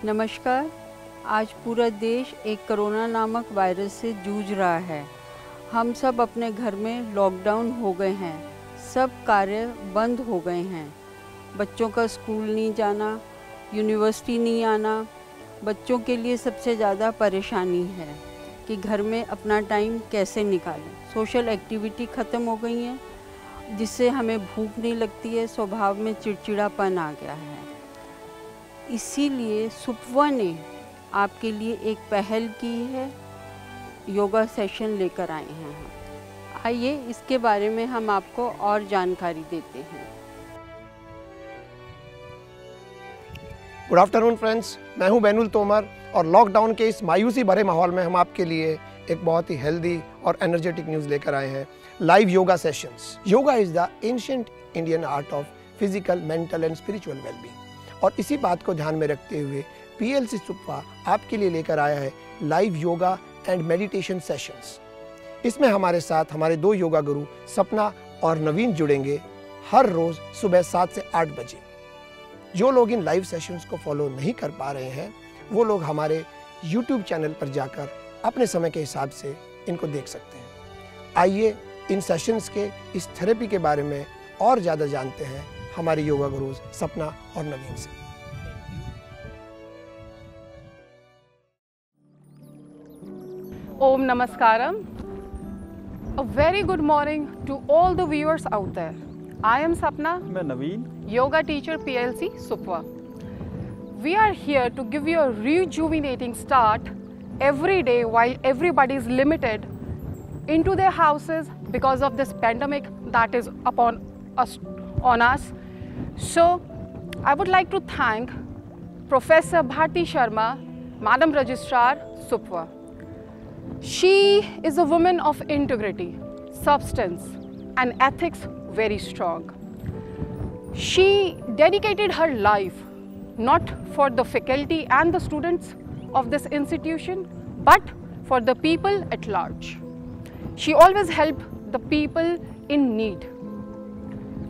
नमस्कार। आज पूरा देश एक कोरोना नामक वायरस से जूझ रहा है। हम सब अपने घर में लॉकडाउन हो गए हैं। सब कार्य बंद हो गए हैं। बच्चों का स्कूल नहीं जाना, यूनिवर्सिटी नहीं आना। बच्चों के लिए सबसे ज़्यादा परेशानी है कि घर में अपना टाइम कैसे निकालें। सोशल एक्टिविटी ख़त्म हो गई हैं, जिससे हमें भूख नहीं लगती है, स्वभाव में चिड़चिड़ापन आ गया है। इसीलिए सुपवा ने आपके लिए एक पहल की है, योगा सेशन लेकर आए हैं हम। आइए इसके बारे में हम आपको और जानकारी देते हैं। गुड आफ्टरनून फ्रेंड्स, मैं हूं बेनुल तोमर और लॉकडाउन के इस मायूसी भरे माहौल में हम आपके लिए एक बहुत ही हेल्दी और एनर्जेटिक न्यूज़ लेकर आए हैं। Live yoga sessions. Yoga is the ancient Indian art of physical, mental and spiritual wellbeing. और इसी बात को ध्यान में रखते हुए PLC सुपवा आपके लिए लेकर आया है live yoga and meditation sessions. इसमें हमारे साथ हमारे 2 योगा गुरु सपना और नवीन जुड़ेंगे हर रोज़ सुबह 7 से 8 बजे। जो लोग इन लाइव सेशंस को फॉलो नहीं कर पा रहे हैं, वो लोग हमारे YouTube चैनल पर जाकर अपने समय के हिसाब से इनको देख सकते हैं। आइए इन सेशंस के, इस थेरेपी के बारे में और ज़्यादा जानते हैं हमारे योगा गुरुज सपना और नवीन से। Om Namaskaram. A very good morning to all the viewers out there. I am Sapna, मैं नवीन, yoga teacher PLC Supwa. We are here to give you a rejuvenating start every day while everybody is limited into their houses because of this pandemic that is upon us. So, I would like to thank Professor Bharti Sharma, Madam Registrar Supwa. She is a woman of integrity, substance and ethics very strong. She dedicated her life not for the faculty and the students of this institution, but for the people at large. She always helped the people in need.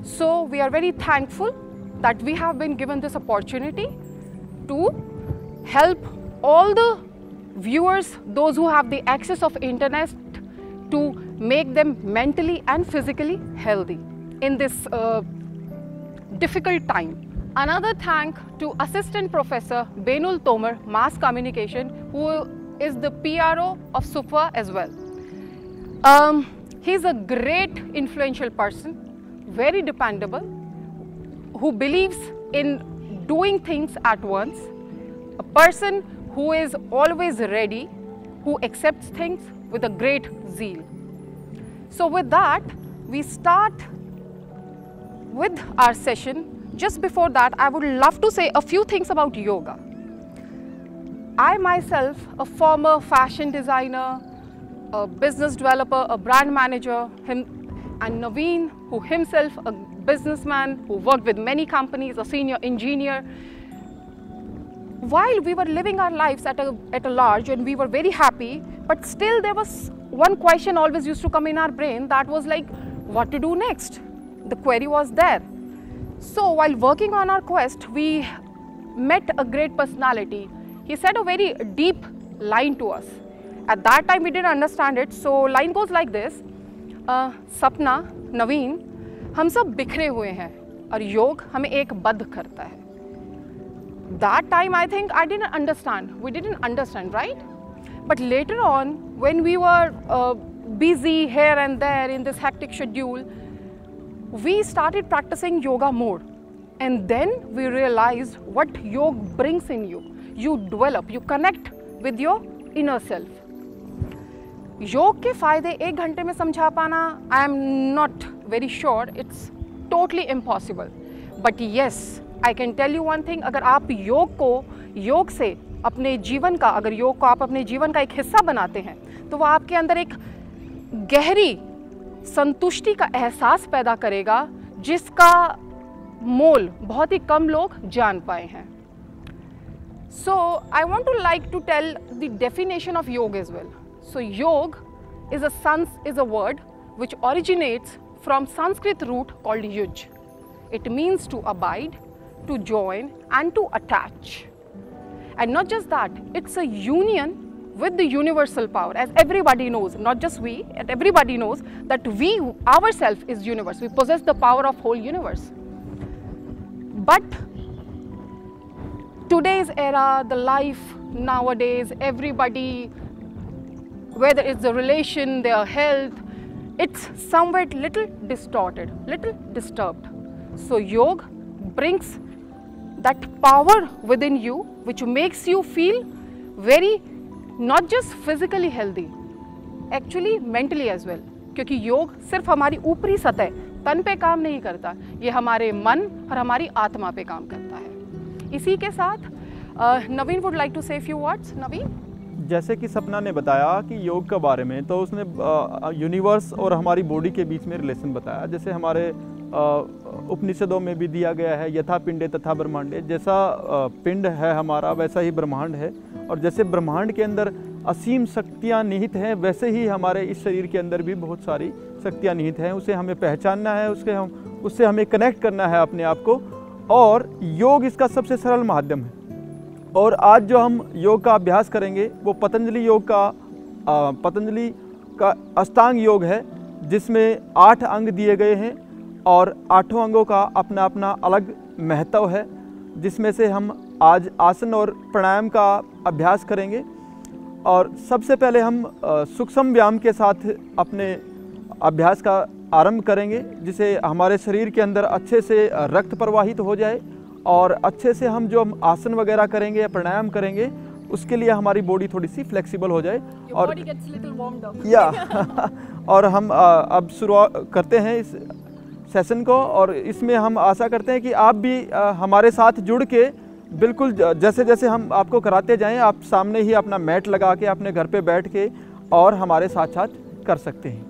So we are very thankful that we have been given this opportunity to help all the viewers, those who have the access of internet, to make them mentally and physically healthy in this difficult time. Another thank to Assistant Professor Benul Tomar, Mass Communication, who is the PRO of Supwa as well. He is a great influential person, very dependable, who believes in doing things at once, a person who is always ready, who accepts things with a great zeal. So with that, we start with our session. Just before that, I would love to say a few things about yoga. I myself, a former fashion designer, a business developer, a brand manager, and Naveen, who himself a businessman who worked with many companies, a senior engineer. While we were living our lives at a large and we were very happy, but still there was one question always used to come in our brain, that was like, what to do next? The query was there. So while working on our quest, we met a great personality. He said a very deep line to us. At that time we didn't understand it, so line goes like this. सपना, नवीन, हम सब बिखरे हुए हैं और योग हमें एक बद्ध करता है. That time I think I didn't understand. We didn't understand, right? But later on, when we were busy here and there in this hectic schedule, we started practicing yoga more. And then we realized what yoga brings in you. You develop, you connect with your inner self. योग के फायदे 1 घंटे में समझा पाना, I am not very sure, it's totally impossible. But yes, I can tell you one thing, अगर आप योग से अपने जीवन का, अगर योग को आप अपने जीवन का एक हिस्सा बनाते हैं, तो वो आपके अंदर एक गहरी संतुष्टि का एहसास पैदा करेगा, जिसका मोल बहुत ही कम लोग जान पाए हैं. So I want to like to tell the definition of yoga as well. So yoga is a word which originates from Sanskrit root called yuj. It means to abide, to join and to attach. And not just that, it's a union with the universal power, as everybody knows, not just we, and everybody knows that we ourselves is universe. We possess the power of whole universe. But today's era, the life nowadays, everybody, whether it's the relation, their health, it's somewhat little distorted, little disturbed. So yoga brings that power within you, which makes you feel very, not just physically healthy, actually mentally as well. क्योंकि योग सिर्फ हमारी ऊपरी सतह तन पे काम नहीं करता, ये हमारे मन और हमारी आत्मा पे काम करता है। इसी के साथ नवीन वुड लाइक टू से फ्यू वर्ड्स। नवीन, जैसे कि सपना ने बताया कि योग के बारे में, तो उसने यूनिवर्स और हमारी बॉडी के बीच में रिलेशन बताया। जैसे हमारे उपनिषदों में भी दिया गया है, यथा पिंडे तथा ब्रह्मांडे, जैसा पिंड है हमारा वैसा ही ब्रह्मांड है, और जैसे ब्रह्मांड के अंदर असीम शक्तियाँ निहित हैं, वैसे ही हमारे इस शरीर के अंदर भी बहुत सारी शक्तियाँ निहित हैं। उसे हमें पहचानना है, उससे हमें कनेक्ट करना है अपने आप को, और योग इसका सबसे सरल माध्यम है। और आज जो हम योग का अभ्यास करेंगे वो पतंजलि का अष्टांग योग है, जिसमें 8 अंग दिए गए हैं और 8 अंगों का अपना अपना अलग महत्व है, जिसमें से हम आज आसन और प्राणायाम का अभ्यास करेंगे। और सबसे पहले हम सूक्ष्म व्यायाम के साथ अपने अभ्यास का आरंभ करेंगे, जिसे हमारे शरीर के अंदर अच्छे से रक्त प्रवाहित हो जाए, और अच्छे से हम जो आसन वगैरह करेंगे या प्राणायाम करेंगे उसके लिए हमारी बॉडी थोड़ी सी फ्लेक्सिबल हो जाए। और और हम अब शुरुआत करते हैं इस सेशन को, और इसमें हम आशा करते हैं कि आप भी हमारे साथ जुड़ के बिल्कुल जैसे जैसे हम आपको कराते जाएं, आप सामने ही अपना मैट लगा के अपने घर पे बैठ के और हमारे साथ साथ कर सकते हैं।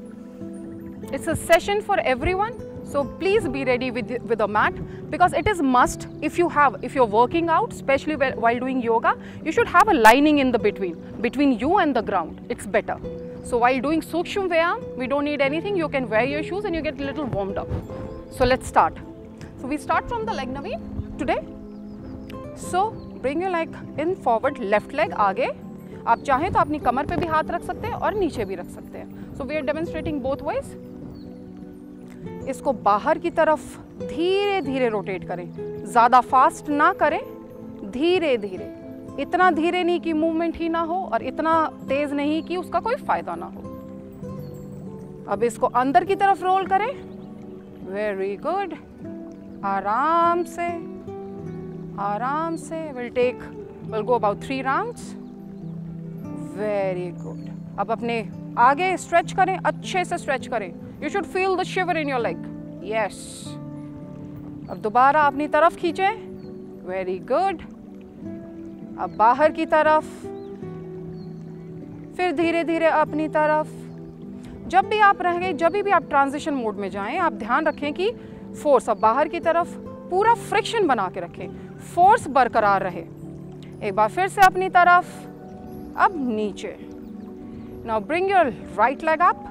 It's a session for everyone, so please be ready with a mat, because it is must if you're working out, especially while doing yoga, you should have a lining in the between you and the ground. It's better. So while doing Sukshma Vyayam, we don't need anything. You can wear your shoes and you get a little warmed up. So let's start. So we start from the leg, Naveen, today. So bring your leg in forward, left leg आगे. आप चाहें तो अपनी कमर पे भी हाथ रख सकते हैं और नीचे भी रख सकते हैं. So we are demonstrating both ways. इसको बाहर की तरफ धीरे धीरे रोटेट करें, ज़्यादा फास्ट ना करें, धीरे धीरे, इतना धीरे नहीं कि मूवमेंट ही ना हो और इतना तेज नहीं कि उसका कोई फायदा ना हो. अब इसको अंदर की तरफ रोल करें. Very good. आराम से will go about 3 rounds. Very good. अब अपने आगे स्ट्रेच करें, अच्छे से स्ट्रेच करें. You should feel the shiver in your leg. Yes. अब दोबारा अपनी तरफ खींचें. Very good. अब बाहर की तरफ, फिर धीरे धीरे अपनी तरफ. जब भी आप ट्रांजिशन मोड में जाएं, आप ध्यान रखें कि फोर्स, अब बाहर की तरफ पूरा फ्रिक्शन बना के रखें, फोर्स बरकरार रहे. एक बार फिर से अपनी तरफ, अब नीचे. Now bring your right leg up.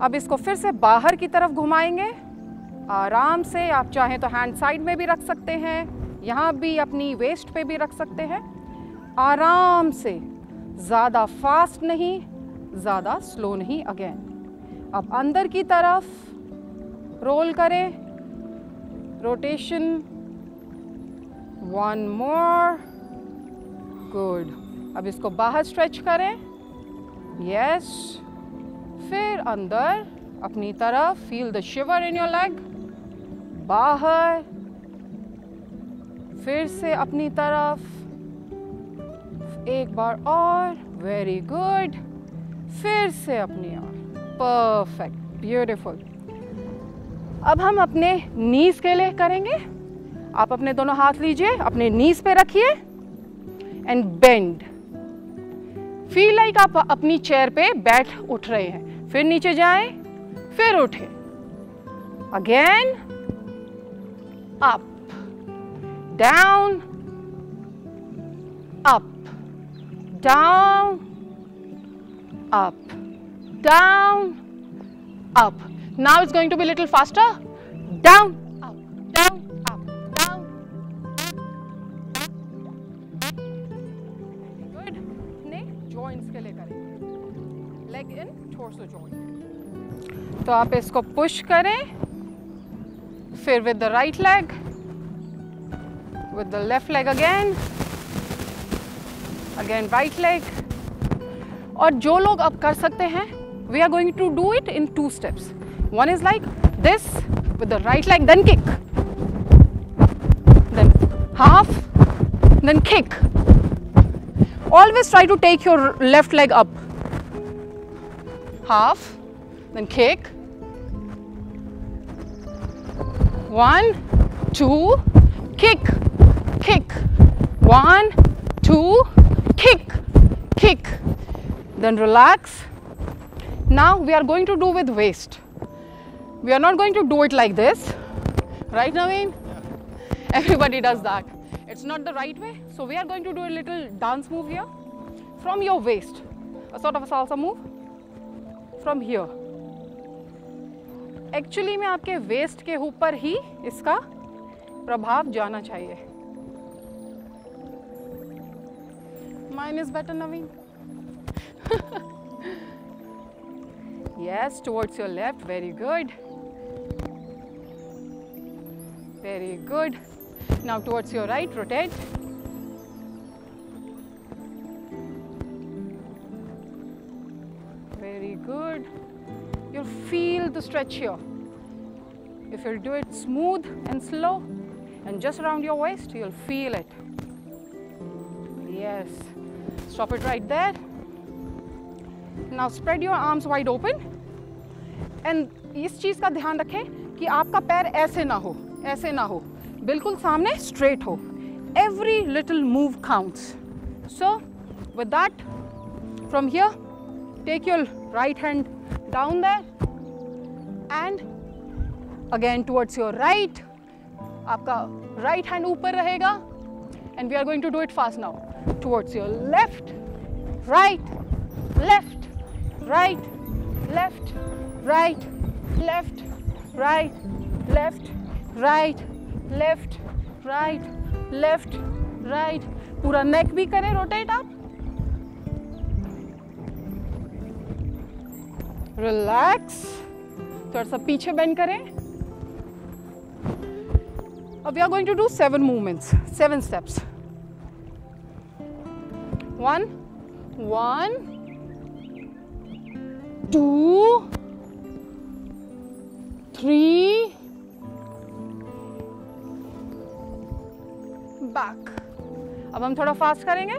अब इसको फिर से बाहर की तरफ घुमाएंगे आराम से. आप चाहें तो हैंड साइड में भी रख सकते हैं, यहाँ भी अपनी वेस्ट पे भी रख सकते हैं. आराम से, ज़्यादा फास्ट नहीं, ज़्यादा स्लो नहीं. अगेन अब अंदर की तरफ रोल करें. रोटेशन. One more. गुड. अब इसको बाहर स्ट्रेच करें. यस. फिर अंदर अपनी तरफ. Feel the shiver in your leg. बाहर, फिर से अपनी तरफ. एक बार और. Very good. फिर से अपनी ओर. परफेक्ट. ब्यूटीफुल. अब हम अपने नीज के लिए करेंगे. आप अपने दोनों हाथ लीजिए, अपने नीज पे रखिए एंड बेंड. फील लाइक आप अपनी चेयर पे बैठ उठ रहे हैं. फिर नीचे जाएं, फिर उठें. Again up, down, up, down, up, down, up. Now it's going to be a little faster. Down, up, down, up, down. leg in, torso joint. तो आप इसको push करें, फिर with the right leg, with the left leg again right leg. और जो लोग अब कर सकते हैं, we are going to do it in 2 steps. One is like this with the right leg, then kick, then half, then kick. Always try to take your left leg up. Half, then kick. 1, 2, kick, kick. 1, 2, kick, kick. Then relax. Now we are going to do with waist. We are not going to do it like this. Right, Naveen? Yeah. Everybody does that. It's not the right way. So we are going to do a little dance move here. From your waist. A sort of a salsa move. From here. Actually में आपके waist के ऊपर ही इसका प्रभाव जाना चाहिए. Mine is better, Naveen. Yes, towards your left. Very good. Very good. Now towards your right, rotate. Very good. You'll feel the stretch here. If you'll do it smooth and slow and just around your waist, you'll feel it. Yes. Stop it right there. Now spread your arms wide open. And इस चीज़ का ध्यान रखें कि आपका पैर ऐसे ना हो, ऐसे ना हो, बिल्कुल सामने straight हो. Every little move counts. So with that, from here, take your right hand down there and again towards your right. आपका right hand ऊपर रहेगा and we are going to do it fast now. Towards your left, right, left, right, left, right, left, right, left, right, left, right, left, right. पूरा neck भी करें rotate आप. Relax. थोड़ा सा पीछे bend करें. अब we are going to do 7 movements, 7 steps. 1, 2, 3, back. अब हम थोड़ा फास्ट करेंगे.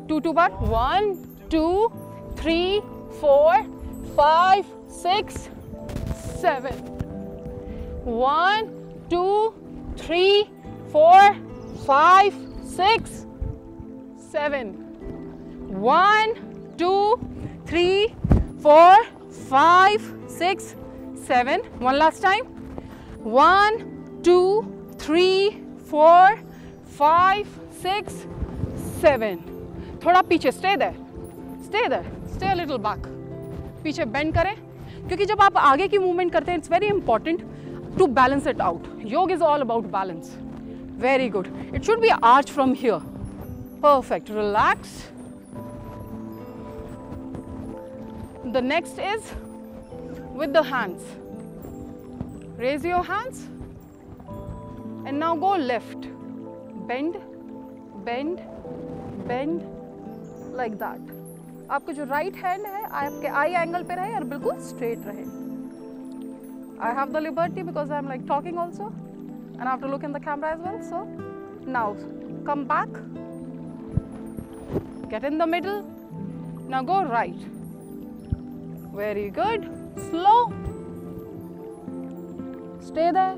2 बार. 1, 2, 3, 4, 5, 6, 7. 1, 2, 3, 4, 5, 6, 7. 1, 2, 3, 4, 5, 6, 7. One last time. 1, 2, 3, 4, 5, 6, 7. थोड़ा पीछे. Stay there. Stay there. Stay a little back. पीछे bend करें क्योंकि जब आप आगे की movement करते हैं, it's very important to balance it out. Yoga is all about balance. Very good. It should be arch from here. Perfect. Relax. The next is with the hands. Raise your hands and now go left. Bend, bend, bend like that. आपको जो right hand है आपके eye angle पे रहे और बिल्कुल straight रहे. I have the liberty because I'm like talking also and I have to look in the camera as well. So now come back, get in the middle. Now go right. Very good. Slow. Stay there.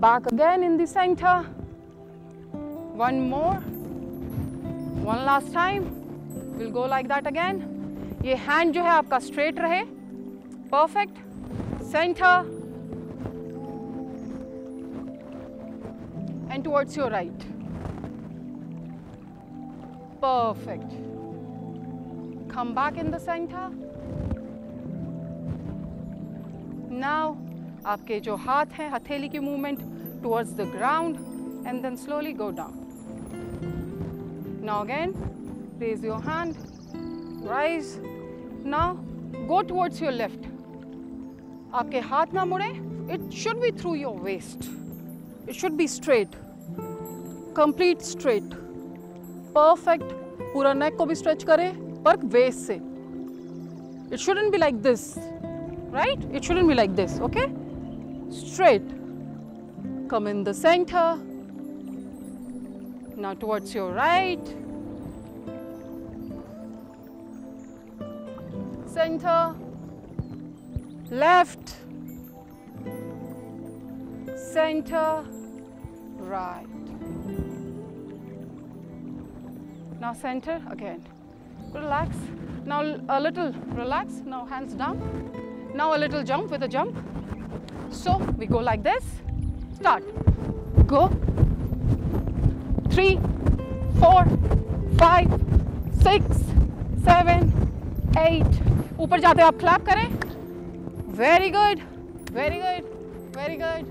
Back again in the center. One more. One last time. We'll go like that again. ये hand जो है आपका straight रहे. Perfect. Center. And towards your right. Perfect. Come back in the center. Now, आपके जो हाथ हैं, हथेली की movement towards the ground and then slowly go down. Now again, raise your hand rise. Now go towards your left. आपके हाथ ना मुड़े. It should be through your waist. It should be straight. Complete straight. Perfect. पूरा neck को भी stretch करें पर waist से. It shouldn't be like this, right? It shouldn't be like this, okay? Straight. Come in the center. Now towards your right. Center. Left. Center. Right. Now center again. Relax. Now a little relax. Now hands down. Now a little jump with a jump. So we go like this. Start. Go. 3, 4, 5, 6, 7, 8. ऊपर जाते आप clap करें. Very good. Very good. Very good.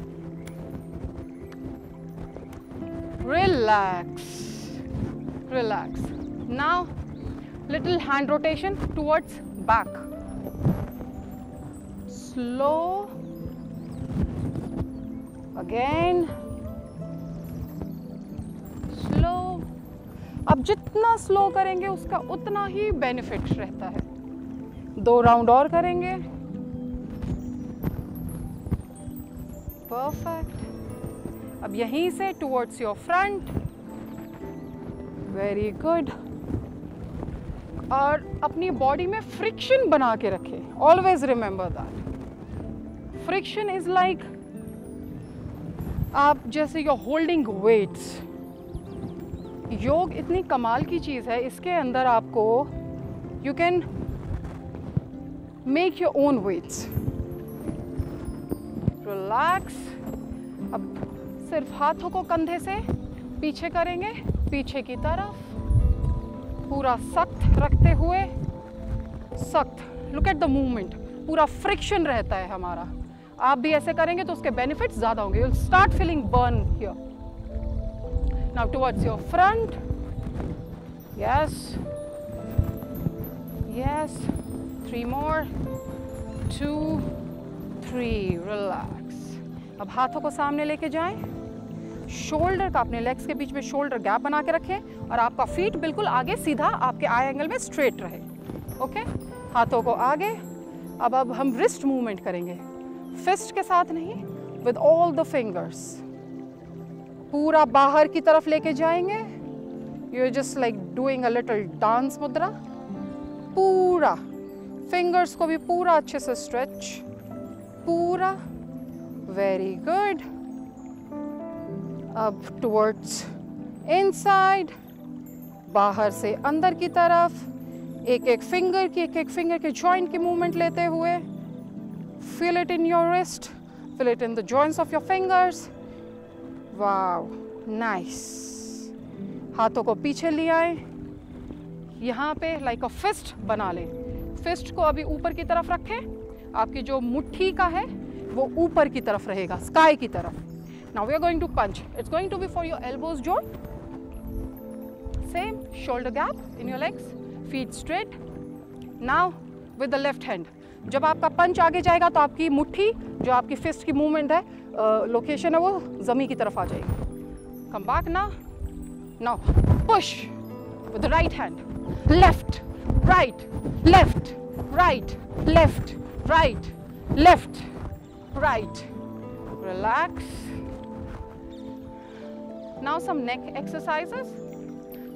Relax. Relax. Now little hand rotation towards back. Slow. Again. Slow. अब जितना slow करेंगे उसका उतना ही benefit रहता है. 2 राउंड और करेंगे. परफेक्ट. अब यहीं से towards your front. Very good. और अपनी बॉडी में फ्रिक्शन बना के रखें. Always remember that. Friction is like आप जैसे यू होल्डिंग वेट्स. योग इतनी कमाल की चीज़ है. इसके अंदर आपको you can make your own weights. Relax. अब सिर्फ हाथों को कंधे से पीछे करेंगे. पीछे की तरफ पूरा सख्त रखते हुए. सख्त. Look at the movement. पूरा फ्रिक्शन रहता है हमारा. आप भी ऐसे करेंगे तो उसके बेनिफिट्स ज़्यादा होंगे. You'll start feeling burn here. Now towards your front. Yes. Yes. 3 more. 2, 3. Relax. अब हाथों को सामने लेके जाएं. शोल्डर का अपने लेग्स के बीच में शोल्डर गैप बना के रखें और आपका फीट बिल्कुल आगे सीधा आपके आई एंगल में स्ट्रेट रहे. ओके. हाथों को आगे. अब हम रिस्ट मूवमेंट करेंगे. फिस्ट के साथ नहीं, विद ऑल द फिंगर्स. पूरा बाहर की तरफ लेके जाएंगे. You are just like doing a little dance mudra. पूरा फिंगर्स को भी पूरा अच्छे से स्ट्रेच. पूरा. Very good. अब टुवर्ड्स इनसाइड. बाहर से अंदर की तरफ. एक एक फिंगर के जॉइंट की मूवमेंट लेते हुए. Feel it in your wrist. Feel it in the joints of your fingers. Wow, nice. हाथों को पीछे ले आए. यहाँ पे like a fist बना लें. फिस्ट को अभी ऊपर की तरफ रखें. आपकी जो मुट्ठी का है वो ऊपर की तरफ रहेगा, स्काई की तरफ. Now we are going to punch. It's going to be for your elbows joint. Same shoulder gap in your legs. Feet straight. Now with the left hand. जब आपका पंच आगे जाएगा तो आपकी मुट्ठी जो आपकी फिस्ट की मूवमेंट है, लोकेशन है, वो ज़मीन की तरफ आ जाएगी. Come back now. Now push with the right hand. Left, right, left, right, left, right, left, right. Relax. Now some neck exercises.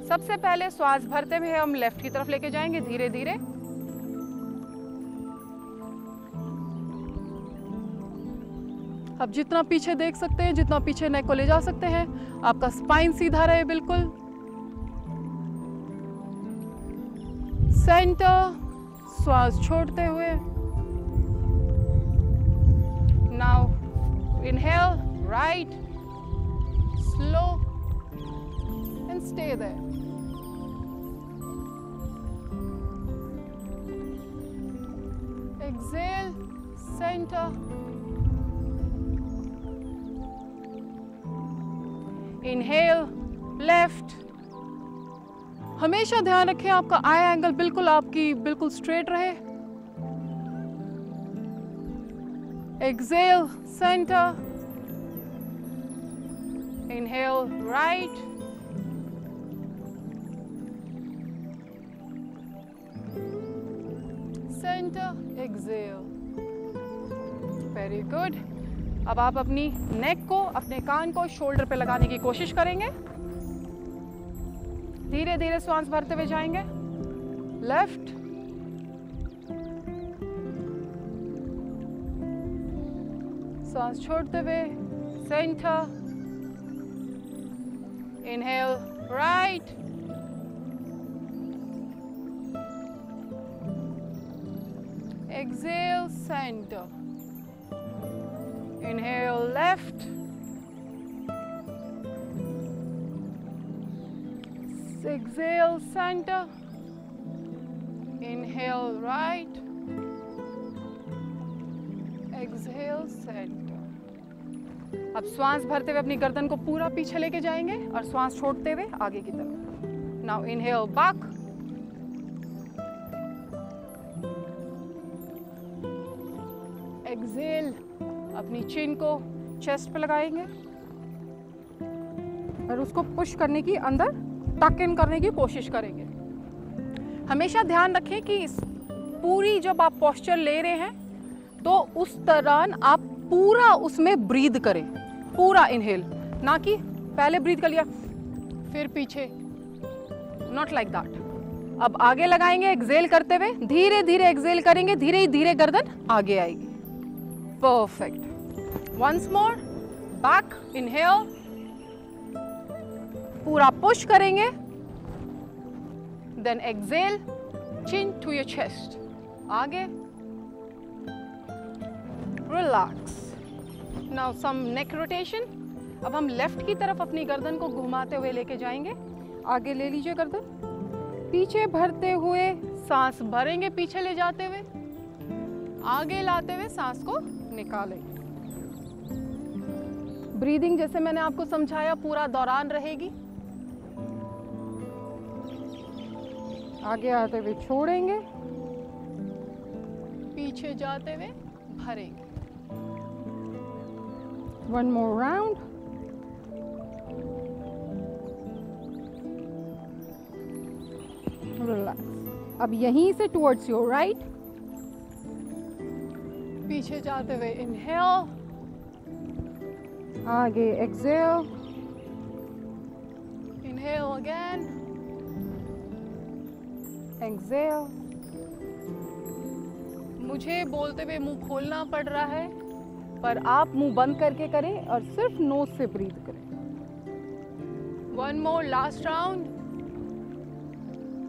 सबसे पहले श्वास भरते हुए हम लेफ्ट की तरफ लेके जाएंगे धीरे धीरे. अब जितना पीछे देख सकते हैं, जितना पीछे नेक को ले जा सकते हैं, आपका स्पाइन सीधा रहे बिल्कुल. सेंटर. श्वास छोड़ते हुए. Now inhale right. Slow and stay there. Exhale. Centre. Inhale, left, हमेशा ध्यान रखें आपका आई एंगल बिल्कुल आपकी बिल्कुल स्ट्रेट रहे। Exhale centre, inhale right, centre, exhale. Very good. अब आप अपनी नेक को, अपने कान को शोल्डर पे लगाने की कोशिश करेंगे। धीरे धीरे श्वास भरते हुए जाएंगे। लेफ्ट, सांस छोड़ते हुए centre, inhale right, exhale centre, inhale left, exhale center, inhale right, exhale center। अब श्वास भरते हुए अपनी गर्दन को पूरा पीछे लेके जाएंगे और श्वास छोड़ते हुए आगे की तरफ। नाउ इनहेल बैक, एक्सेल अपनी चिन को चेस्ट पे लगाएंगे और उसको पुश करने की, अंदर टक इन करने की कोशिश करेंगे। हमेशा ध्यान रखें कि पूरी जब आप पोस्चर ले रहे हैं तो उस दौरान आप पूरा उसमें ब्रीद करें, पूरा इनहेल, ना कि पहले ब्रीद कर लिया फिर पीछे, नॉट लाइक दैट। अब आगे लगाएंगे एक्सेल करते हुए, धीरे धीरे एक्सेल करेंगे, धीरे धीरे गर्दन आगे आएगी। Perfect. Once more, back, inhale, पूरा पुश करेंगे, then exhale, chin to your chest, आगे, relax. Now some neck rotation. अब हम लेफ्ट की तरफ अपनी गर्दन को घुमाते हुए लेके जाएंगे। आगे ले लीजिए गर्दन, पीछे भरते हुए सांस भरेंगे, पीछे ले जाते हुए, आगे लाते हुए सांस को निकालेंगे। ब्रीदिंग जैसे मैंने आपको समझाया पूरा दौरान रहेगी। आगे आते हुए छोड़ेंगे, पीछे जाते हुए भरेंगे। One more round, relax. अब यहीं से टुवर्ड्स योर राइट, पीछे जाते हुए इनहेल, आगे एक्सेल, इनहेल अगेन, एक्सेल। मुझे बोलते हुए मुंह खोलना पड़ रहा है, पर आप मुंह बंद करके करें और सिर्फ नोज से ब्रीथ करें। One more, last round.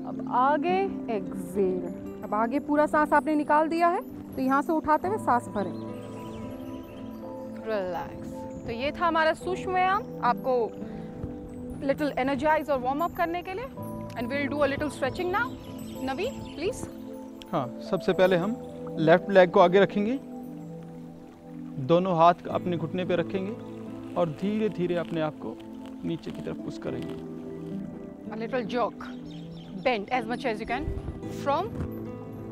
अब आगे एक्सेल। अब आगे पूरा सांस आपने निकाल दिया है तो यहाँ से उठाते हुए सांस भरें, रिलैक्स। तो ये था हमारा सूक्ष्म व्यायाम, आपको लिटिल एनर्जाइज और वार्म अप करने के लिए। And will do a little stretching now. Naveen please. हाँ, सबसे पहले हम लेफ्ट लेग को आगे रखेंगे, दोनों हाथ अपने घुटने पे रखेंगे और धीरे धीरे अपने आप को नीचे की तरफ पुश करेंगे। A little jerk, bend as much as you can from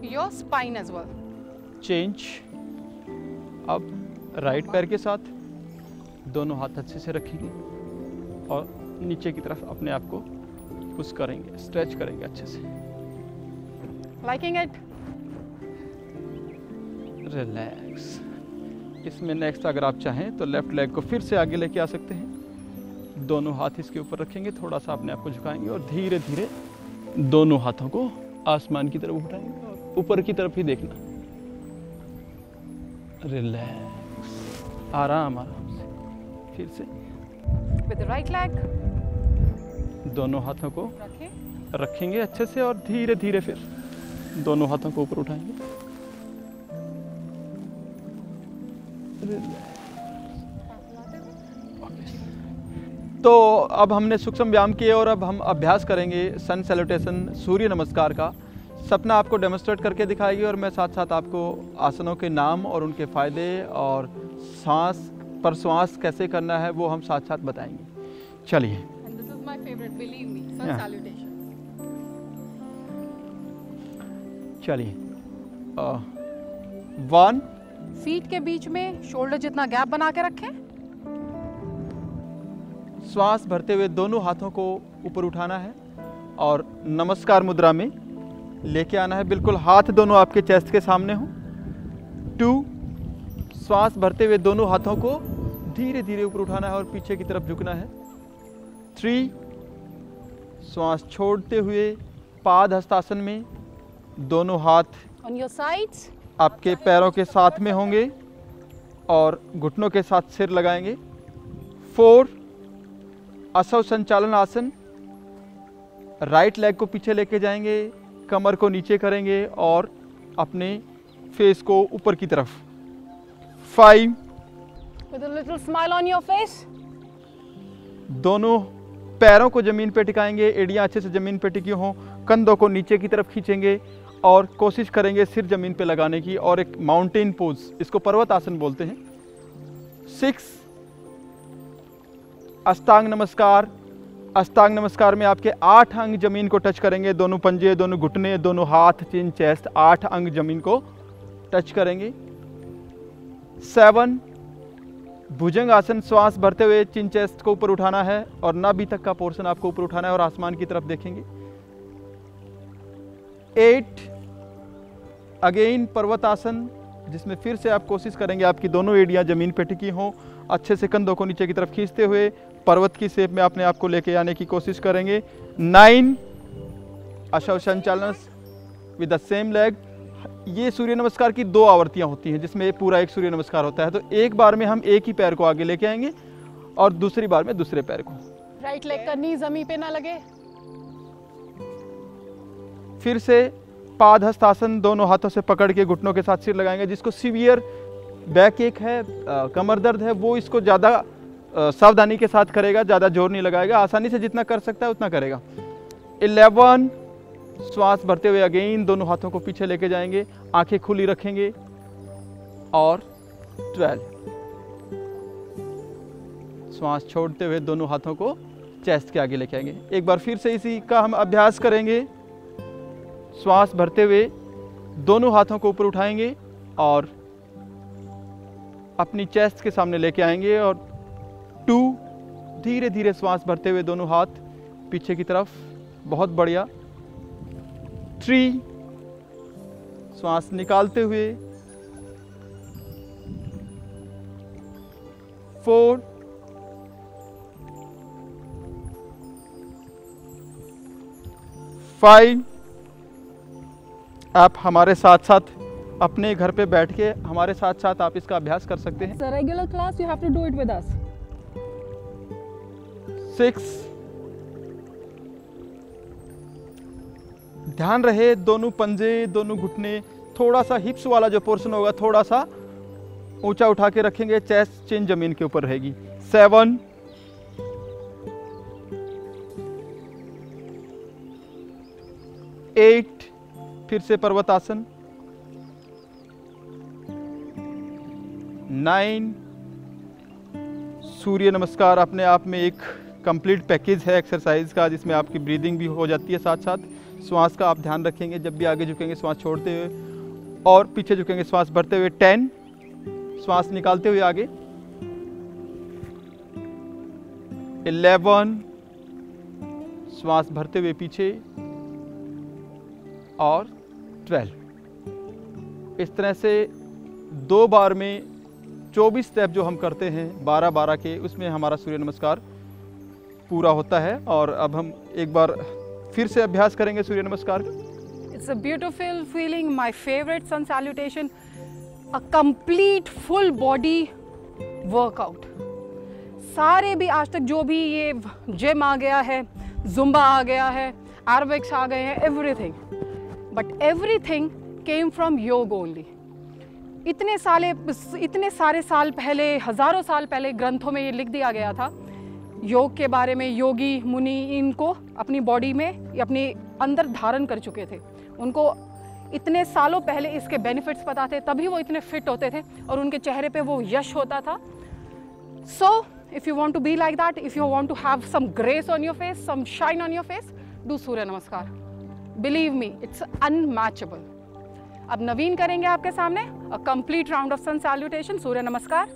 your spine as well. Change. अब राइट पैर के साथ दोनों हाथ अच्छे से रखेंगे और नीचे की तरफ अपने आप को पुश करेंगे, स्ट्रेच करेंगे अच्छे से। Liking it? रिलैक्स। इसमें नेक्स्ट अगर आप चाहें तो लेफ्ट लेग को फिर से आगे लेके आ सकते हैं, दोनों हाथ इसके ऊपर रखेंगे, थोड़ा सा अपने आप को झुकाएंगे और धीरे धीरे दोनों हाथों को आसमान की तरफ उठाएंगे और ऊपर की तरफ ही देखना। रिलैक्स, आराम आराम से। फिर से With the right leg, दोनों हाथों को रखें। रखेंगे अच्छे से और धीरे धीरे फिर दोनों हाथों को ऊपर उठाएंगे। तो अब हमने सूक्ष्म व्यायाम किए और अब हम अभ्यास करेंगे सन सैल्यूटेशन, सूर्य नमस्कार का। सपना आपको डेमोन्स्ट्रेट करके दिखाएगी और मैं साथ साथ आपको आसनों के नाम और उनके फ़ायदे और सांस पर श्वास कैसे करना है वो हम साथ साथ बताएंगे। चलिए। And this is my favorite, believe me, sun Yeah. salutation. चलिए 1 फीट के बीच में शोल्डर जितना गैप बना के रखें। श्वास भरते हुए दोनों हाथों को ऊपर उठाना है और नमस्कार मुद्रा में लेके आना है। बिल्कुल हाथ दोनों आपके चेस्ट के सामने हो। 2 श्वास भरते हुए दोनों हाथों को धीरे धीरे ऊपर उठाना है और पीछे की तरफ झुकना है। 3 श्वास छोड़ते हुए पाद हस्तासन में दोनों हाथ ऑन योर साइड्स आपके पैरों के साथ में होंगे और घुटनों के साथ सिर लगाएंगे। 4 असव संचालन आसन, राइट लेग को पीछे लेके जाएंगे, कमर को नीचे करेंगे और अपने फेस को ऊपर की तरफ। 5 with a little smile on your face, दोनों पैरों को जमीन पे टिकाएंगे, एड़ियां अच्छे से जमीन पे टिकी हों, कंधों को नीचे की तरफ खींचेंगे और कोशिश करेंगे सिर जमीन पे लगाने की और एक माउंटेन पोज, इसको पर्वत आसन बोलते हैं। 6 अष्टांग नमस्कार। अष्टांग नमस्कार में आपके 8 अंग जमीन को टच करेंगे, दोनों पंजे, दोनों घुटने, दोनों हाथ, चिन, चेस्ट, 8 अंग जमीन को टच करेंगे। 7 भुजंग आसन, श्वास भरते हुए चिन चेस्ट को ऊपर उठाना है और नाभि तक का पोर्शन आपको ऊपर उठाना है और आसमान की तरफ देखेंगे। 8 अगेन पर्वत आसन, जिसमें फिर से आप कोशिश करेंगे आपकी दोनों एड़ियां जमीन पे टिकी हों, अच्छे से कंधों को नीचे की तरफ खींचते हुए पर्वत की शेप में अपने आप को लेके आने की कोशिश करेंगे। 9 अशव संचालन विद द सेम लेग। ये सूर्य नमस्कार की 2 आवृत्तियां होती हैं जिसमें पूरा एक सूर्य नमस्कार होता है। तो एक बार में हम एक ही पैर को आगे लेके आएंगे और दूसरी बार में दूसरे पैर को। राइट लेग का नी जमीन पे ना लगे। फिर से पाद हस्तासन, दोनों हाथों से पकड़ के घुटनों के साथ सिर लगाएंगे। जिसको सीवियर बैक एक है, कमर दर्द है, वो इसको ज़्यादा सावधानी के साथ करेगा, ज़्यादा जोर नहीं लगाएगा, आसानी से जितना कर सकता है उतना करेगा। 11 श्वास भरते हुए अगेन दोनों हाथों को पीछे लेके जाएंगे, आंखें खुली रखेंगे और 12 श्वास छोड़ते हुए दोनों हाथों को चेस्ट के आगे लेके आएंगे। एक बार फिर से इसी का हम अभ्यास करेंगे। श्वास भरते हुए दोनों हाथों को ऊपर उठाएंगे और अपनी चेस्ट के सामने लेके आएंगे और 2 धीरे धीरे श्वास भरते हुए दोनों हाथ पीछे की तरफ, बहुत बढ़िया। 3 श्वास निकालते हुए, 4 5 आप हमारे साथ साथ अपने घर पे बैठ के हमारे साथ साथ आप इसका अभ्यास कर सकते हैं। It's a regular class, you have to do it with us. 6 ध्यान रहे दोनों पंजे, दोनों घुटने, थोड़ा सा हिप्स वाला जो पोर्शन होगा थोड़ा सा ऊंचा उठा के रखेंगे, चेस्ट चिन जमीन के ऊपर रहेगी। 7 8 फिर से पर्वत आसन। 9 सूर्य नमस्कार अपने आप में एक कंप्लीट पैकेज है एक्सरसाइज का, जिसमें आपकी ब्रीदिंग भी हो जाती है, साथ साथ श्वास का आप ध्यान रखेंगे। जब भी आगे झुकेंगे श्वास छोड़ते हुए और पीछे झुकेंगे श्वास भरते हुए। 10 श्वास निकालते हुए आगे। 11 श्वास भरते हुए पीछे और 12। इस तरह से 2 बार में 24 स्टेप जो हम करते हैं 12-12 के, उसमें हमारा सूर्य नमस्कार पूरा होता है। और अब हम एक बार फिर से अभ्यास करेंगे सूर्य नमस्कार का। It's a beautiful feeling, my favorite sun salutation, a complete full body workout. सारे भी आज तक जो भी ये जिम आ गया है, जुम्बा आ गया है, एरोबिक्स आ गए हैं, everything, but everything came from yoga only. इतने सारे साल पहले, हजारों साल पहले ग्रंथों में ये लिख दिया गया था योग के बारे में। योगी मुनि इनको अपनी बॉडी में, अपने अंदर धारण कर चुके थे। उनको इतने सालों पहले इसके बेनिफिट्स पता थे, तभी वो इतने फिट होते थे और उनके चेहरे पे वो यश होता था। So if you want to be like that, if you want to have some grace on your face, some shine on your face, do Surya Namaskar. Believe me, it's unmatchable. अब नवीन करेंगे आपके सामने a complete round of sun salutation, Surya Namaskar.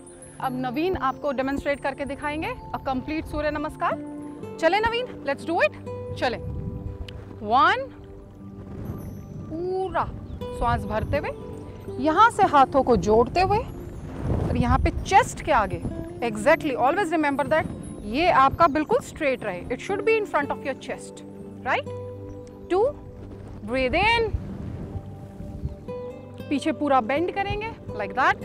अब नवीन आपको demonstrate करके दिखाएंगे अ complete Surya नमस्कार। चले नवीन, लेट्स डू इट। चले, 1, पूरा श्वास भरते हुए, यहाँ से हाथों को जोड़ते हुए और यहाँ पे चेस्ट के आगे, एग्जैक्टली, ऑलवेज रिमेंबर दैट ये आपका बिल्कुल स्ट्रेट रहे, it should be in front of your chest, right. 2, breathe in, पीछे पूरा बेंड करेंगे like that.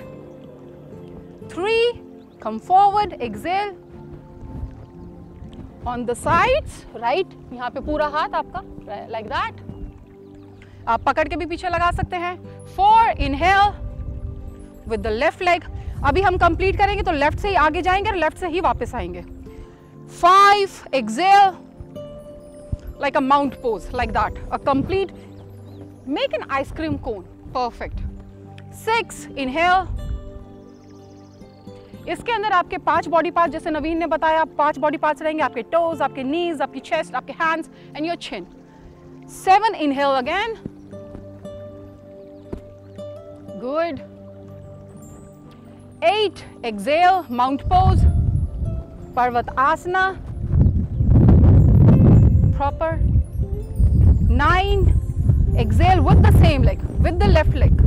3, come forward, exhale on the sides, right, यहाँ पे पूरा हाथ आपका लाइक दैट, आप पकड़ के भी पीछे लगा सकते हैं। 4, inhale with the left leg, अभी हम कंप्लीट करेंगे तो लेफ्ट से ही आगे जाएंगे और लेफ्ट से ही वापस आएंगे। 5, Excel like a mount pose, like that, a complete, make an ice cream cone, perfect। 6, inhale, इसके अंदर आपके 5 बॉडी पार्ट, जैसे नवीन ने बताया, 5 बॉडी पार्ट्स रहेंगे, आपके टोज, आपके नीज, आपकी चेस्ट, आपके hands and your chin. 7, inhale again, good। 8, exhale, mount pose, पर्वत आसना, proper। 9, exhale with the same leg, with the left leg,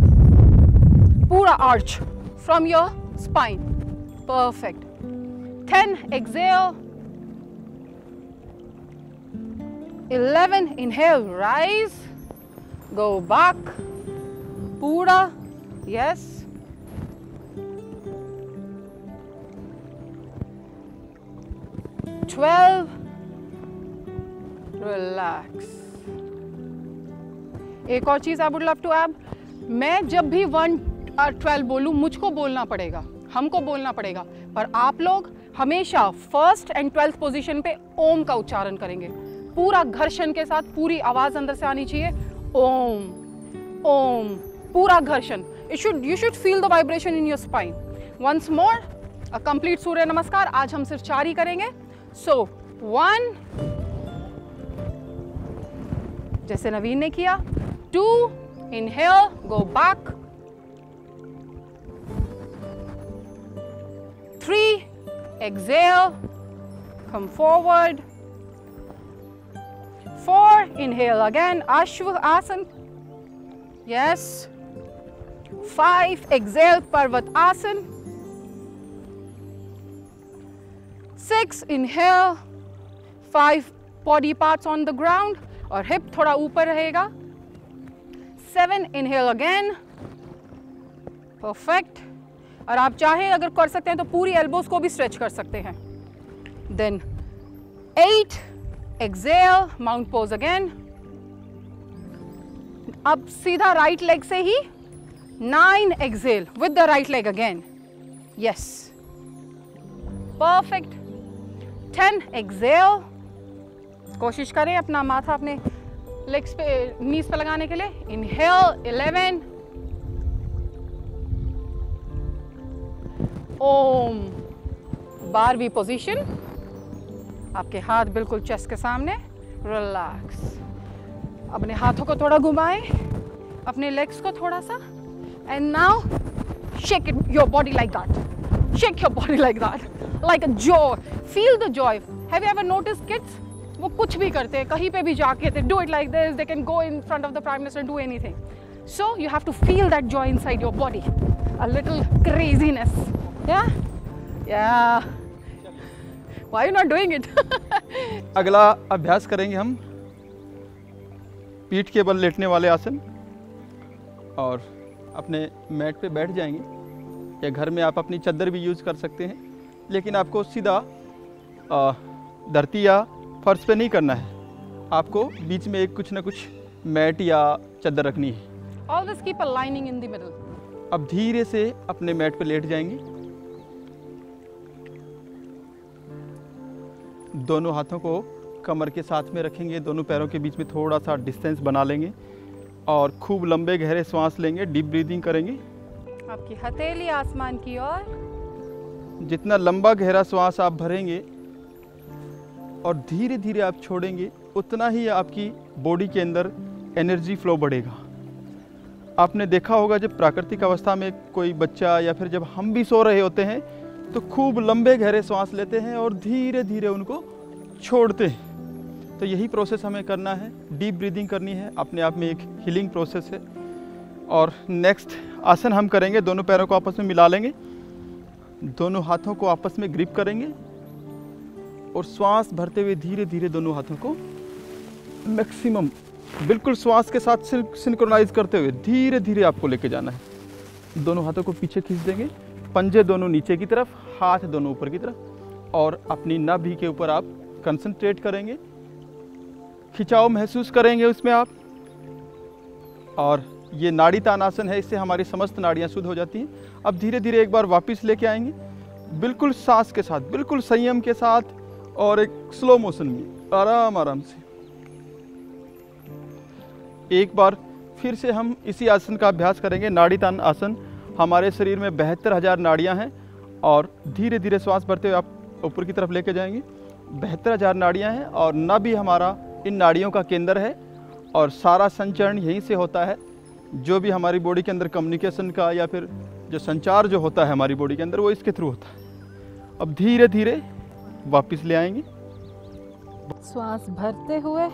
pura arch from your spine, perfect। 10, exhale। 11, inhale, rise, go back, pura, yes। 12, relax. एक और चीज I would love to add, मैं जब भी 1 और 12 बोलूं, मुझको बोलना पड़ेगा, हमको बोलना पड़ेगा, पर आप लोग हमेशा 1st एंड 12th पोजीशन पे ओम का उच्चारण करेंगे, पूरा घर्षण के साथ, पूरी आवाज अंदर से आनी चाहिए, ओम ओम, पूरा घर्षण, you should feel the vibration in your spine. Once more, a complete Surya Namaskar, आज हम सिर्फ 4 ही करेंगे। सो 1, जैसे नवीन ने किया, 2, inhale, go back, 3, exhale, come forward, 4, inhale again, Ashwa Asan, yes, 5, exhale, Parvat Asan, 6, inhale, 5 body parts on the ground और hip थोड़ा ऊपर रहेगा। 7, इनहेल अगेन, परफेक्ट। और आप चाहे अगर कर सकते हैं तो पूरी एल्बोज को भी स्ट्रेच कर सकते हैं। Then 8, exhale, mount pose again. अब सीधा राइट लेग से ही 9, exhale with the right leg again, yes, perfect. 10, exhale, कोशिश करें अपना माथा अपने लेग्स पे, नीज पे लगाने के लिए। इनहेल, 11, ओम, 12वीं पोजीशन, आपके हाथ बिल्कुल चेस्ट के सामने, रिलैक्स। अपने हाथों को थोड़ा घुमाएं, अपने लेग्स को थोड़ा सा, and now shake it your body like that, shake your body like that, like a joy, feel the Joy. Have you ever noticed kids, वो कुछ भी करते हैं, कहीं पे भी जाके, they do it like this, they can go in front of the prime minister and do anything, so you have to feel that joy inside your body, a little craziness, yeah, why are you not doing it? अगला अभ्यास करेंगे हम पीठ के बल लेटने वाले आसन, और अपने मैट पे बैठ जाएंगे, या घर में आप अपनी चादर भी यूज़ कर सकते हैं, लेकिन आपको सीधा धरती या फर्श पे नहीं करना है, आपको बीच में एक कुछ ना कुछ मैट या चादर रखनी है। Always keep a lining in the middle. अब धीरे से अपने मैट पे लेट जाएंगे, दोनों हाथों को कमर के साथ में रखेंगे, दोनों पैरों के बीच में थोड़ा सा डिस्टेंस बना लेंगे और खूब लंबे गहरे सांस लेंगे, डीप ब्रीदिंग करेंगे। आपकी हथेली आसमान की ओर, जितना लंबा गहरा सांस आप भरेंगे और धीरे धीरे आप छोड़ेंगे, उतना ही आपकी बॉडी के अंदर एनर्जी फ्लो बढ़ेगा। आपने देखा होगा जब प्राकृतिक अवस्था में कोई बच्चा या फिर जब हम भी सो रहे होते हैं तो खूब लंबे गहरे सांस लेते हैं और धीरे धीरे उनको छोड़ते हैं। तो यही प्रोसेस हमें करना है, डीप ब्रीदिंग करनी है, अपने आप में एक हीलिंग प्रोसेस है। और नेक्स्ट आसन हम करेंगे, दोनों पैरों को आपस में मिला लेंगे, दोनों हाथों को आपस में ग्रिप करेंगे और श्वास भरते हुए धीरे धीरे दोनों हाथों को मैक्सिमम बिल्कुल श्वास के साथ सिंक्रोनाइज करते हुए धीरे धीरे आपको लेके जाना है। दोनों हाथों को पीछे खींच देंगे, पंजे दोनों नीचे की तरफ, हाथ दोनों ऊपर की तरफ, और अपनी नाभि के ऊपर आप कंसंट्रेट करेंगे, खिंचाव महसूस करेंगे उसमें आप। और ये नाड़ी तानासन है, इससे हमारी समस्त नाड़ियाँ शुद्ध हो जाती हैं। अब धीरे धीरे एक बार वापस लेके आएंगे, बिल्कुल सांस के साथ, बिल्कुल संयम के साथ, और एक स्लो मोशन में आराम आराम से। एक बार फिर से हम इसी आसन का अभ्यास करेंगे, नाड़ी तान आसन। हमारे शरीर में 72,000 नाड़ियाँ हैं और धीरे धीरे श्वास भरते हुए आप ऊपर की तरफ लेके जाएंगे। 72,000 नाड़ियाँ हैं और नाभि हमारा इन नाड़ियों का केंद्र है और सारा संचरण यहीं से होता है। जो भी हमारी बॉडी के अंदर कम्युनिकेशन का या फिर जो संचार जो होता है हमारी बॉडी के अंदर, वो इसके थ्रू होता है। अब धीरे धीरे वापस ले आएंगे, श्वास भरते हुए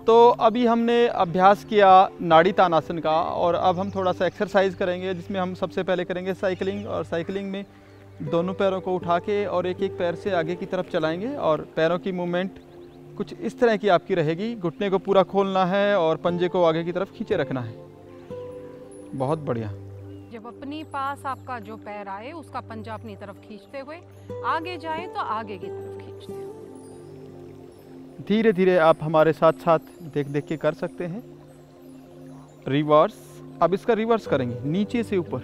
तो अभी हमने अभ्यास किया नाड़ी तानासन का, और अब हम थोड़ा सा एक्सरसाइज करेंगे जिसमें हम सबसे पहले करेंगे साइकिलिंग। और साइकिलिंग में दोनों पैरों को उठा के और एक एक पैर से आगे की तरफ चलाएंगे, और पैरों की मूवमेंट कुछ इस तरह की आपकी रहेगी। घुटने को पूरा खोलना है और पंजे को आगे की तरफ खींचे रखना है। बहुत बढ़िया। जब अपनी पास आपका जो पैर आए उसका पंजा अपनी तरफ खींचते हुए आगे जाए तो आगे की तरफ खींचते हुए। धीरे धीरे आप हमारे साथ साथ देख देख के कर सकते हैं। रिवर्स, अब इसका रिवर्स करेंगे, नीचे से ऊपर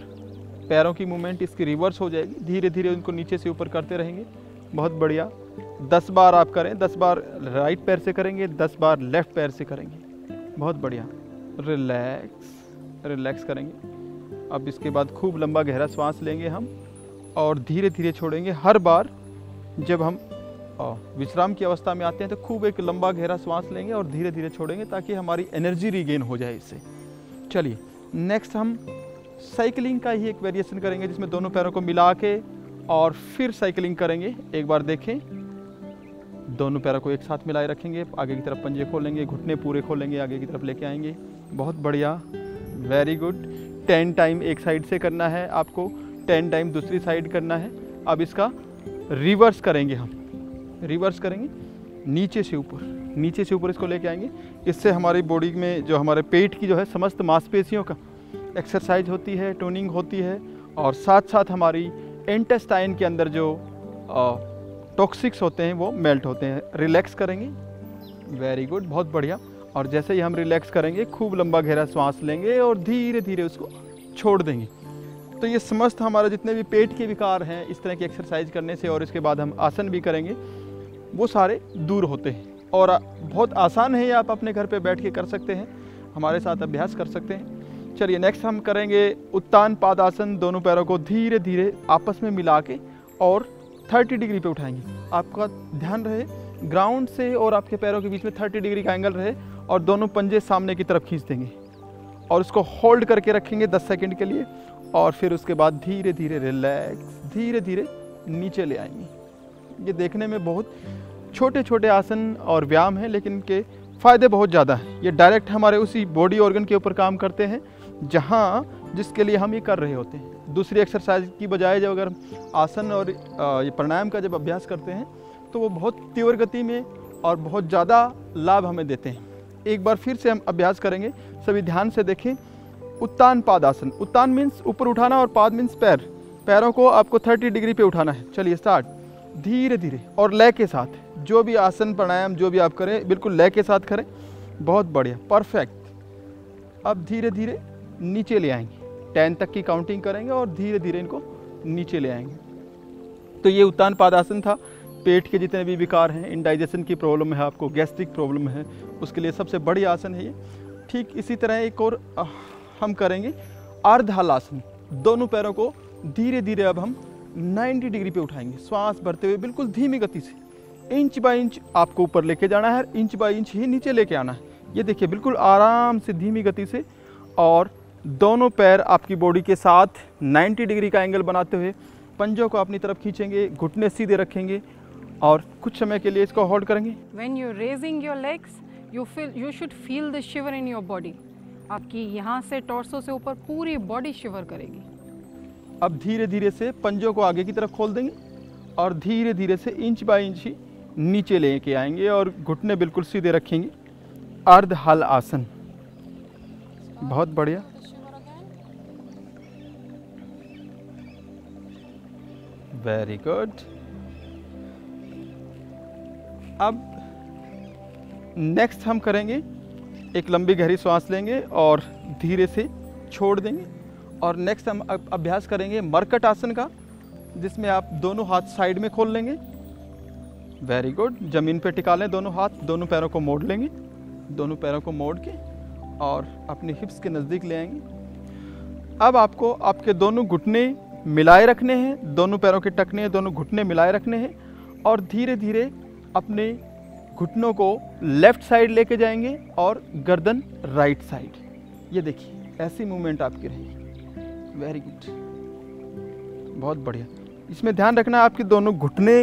पैरों की मूवमेंट इसकी रिवर्स हो जाएगी। धीरे धीरे उनको नीचे से ऊपर करते रहेंगे। बहुत बढ़िया। 10 बार आप करें, 10 बार राइट पैर से करेंगे, 10 बार लेफ्ट पैर से करेंगे। बहुत बढ़िया। रिलैक्स रिलैक्स करेंगे। अब इसके बाद खूब लंबा गहरा सांस लेंगे हम और धीरे धीरे छोड़ेंगे। हर बार जब हम विश्राम की अवस्था में आते हैं तो खूब एक लंबा गहरा सांस लेंगे और धीरे धीरे छोड़ेंगे ताकि हमारी एनर्जी रिगेन हो जाए इससे। चलिए नेक्स्ट हम साइकिलिंग का ही एक वेरिएशन करेंगे जिसमें दोनों पैरों को मिला के और फिर साइकिलिंग करेंगे। एक बार देखें, दोनों पैरों को एक साथ मिलाए रखेंगे, आगे की तरफ पंजे खोलेंगे, घुटने पूरे खोलेंगे, आगे की तरफ लेके आएंगे। बहुत बढ़िया, वेरी गुड। 10 टाइम एक साइड से करना है आपको, 10 टाइम दूसरी साइड करना है। अब इसका रिवर्स करेंगे हम, रिवर्स करेंगे नीचे से ऊपर, नीचे से ऊपर इसको लेके आएंगे। इससे हमारी बॉडी में जो हमारे पेट की जो है समस्त मांसपेशियों का एक्सरसाइज होती है, टोनिंग होती है, और साथ साथ हमारी इंटेस्टाइन के अंदर जो टॉक्सिक्स होते हैं वो मेल्ट होते हैं। रिलैक्स करेंगे, वेरी गुड, बहुत बढ़िया। और जैसे ही हम रिलैक्स करेंगे खूब लंबा गहरा सांस लेंगे और धीरे धीरे उसको छोड़ देंगे। तो ये समस्त हमारे जितने भी पेट के विकार हैं इस तरह की एक्सरसाइज करने से, और इसके बाद हम आसन भी करेंगे, वो सारे दूर होते हैं। और बहुत आसान है, ये आप अपने घर पे बैठ के कर सकते हैं, हमारे साथ अभ्यास कर सकते हैं। चलिए नेक्स्ट हम करेंगे उत्तान पादासन। दोनों पैरों को धीरे धीरे आपस में मिला के और 30 डिग्री पे उठाएंगे। आपका ध्यान रहे ग्राउंड से और आपके पैरों के बीच में 30 डिग्री का एंगल रहे, और दोनों पंजे सामने की तरफ खींच देंगे और उसको होल्ड करके रखेंगे 10 सेकंड के लिए, और फिर उसके बाद धीरे धीरे रिलैक्स, धीरे धीरे नीचे ले आएंगे। ये देखने में बहुत छोटे छोटे आसन और व्यायाम हैं, लेकिन इनके फ़ायदे बहुत ज़्यादा हैं। ये डायरेक्ट हमारे उसी बॉडी ऑर्गन के ऊपर काम करते हैं जहाँ जिसके लिए हम ये कर रहे होते हैं। दूसरी एक्सरसाइज की बजाय जब अगर आसन और ये प्राणायाम का जब अभ्यास करते हैं तो वो बहुत तीव्र गति में और बहुत ज़्यादा लाभ हमें देते हैं। एक बार फिर से हम अभ्यास करेंगे, सभी ध्यान से देखें। उत्तान पादासन, उत्तान मीन्स ऊपर उठाना और पाद मीन्स पैर, पैरों को आपको 30 डिग्री पे उठाना है। चलिए स्टार्ट, धीरे धीरे और लय के साथ। जो भी आसन प्राणायाम जो भी आप करें बिल्कुल लय के साथ करें। बहुत बढ़िया, परफेक्ट। अब धीरे धीरे नीचे ले आएंगे, 10 तक की काउंटिंग करेंगे और धीरे धीरे इनको नीचे ले आएंगे। तो ये उत्तान पादासन था। पेट के जितने भी विकार हैं, इंडाइजेशन की प्रॉब्लम है आपको, गैस्ट्रिक प्रॉब्लम है, उसके लिए सबसे बड़ी आसन है ये। ठीक इसी तरह एक और हम करेंगे अर्ध हलासन। दोनों पैरों को धीरे धीरे अब हम 90 डिग्री पे उठाएंगे, श्वास भरते हुए बिल्कुल धीमी गति से। इंच बाय इंच आपको ऊपर लेके जाना है, इंच बाय इंच ही नीचे लेके आना है। ये देखिए बिल्कुल आराम से, धीमी गति से, और दोनों पैर आपकी बॉडी के साथ 90 डिग्री का एंगल बनाते हुए पंजों को अपनी तरफ खींचेंगे, घुटने सीधे रखेंगे और कुछ समय के लिए इसको होल्ड करेंगे। When you're raising your legs, you should feel the shiver in your body. आपकी यहाँ से टॉर्सो से ऊपर पूरी बॉडी शिवर करेगी। अब धीरे धीरे से पंजों को आगे की तरफ खोल देंगे और धीरे धीरे से इंच बाय इंच ही नीचे लेके आएंगे और घुटने बिल्कुल सीधे रखेंगे। अर्ध हल आसन, बहुत बढ़िया। Very good. अब नेक्स्ट हम करेंगे, एक लंबी गहरी सांस लेंगे और धीरे से छोड़ देंगे। और नेक्स्ट हम अभ्यास करेंगे मरकट आसन का, जिसमें आप दोनों हाथ साइड में खोल लेंगे। Very good. ज़मीन पे टिका लें दोनों हाथ, दोनों पैरों को मोड़ लेंगे, दोनों पैरों को मोड़ के और अपने हिप्स के नज़दीक ले आएंगे। अब आपको आपके दोनों घुटने मिलाए रखने हैं, दोनों पैरों के टखने, दोनों घुटने मिलाए रखने हैं और धीरे धीरे अपने घुटनों को लेफ़्ट साइड लेके जाएंगे और गर्दन राइट साइड। ये देखिए ऐसी मूवमेंट आपकी रहेगी। वेरी गुड, बहुत बढ़िया। इसमें ध्यान रखना आपके दोनों घुटने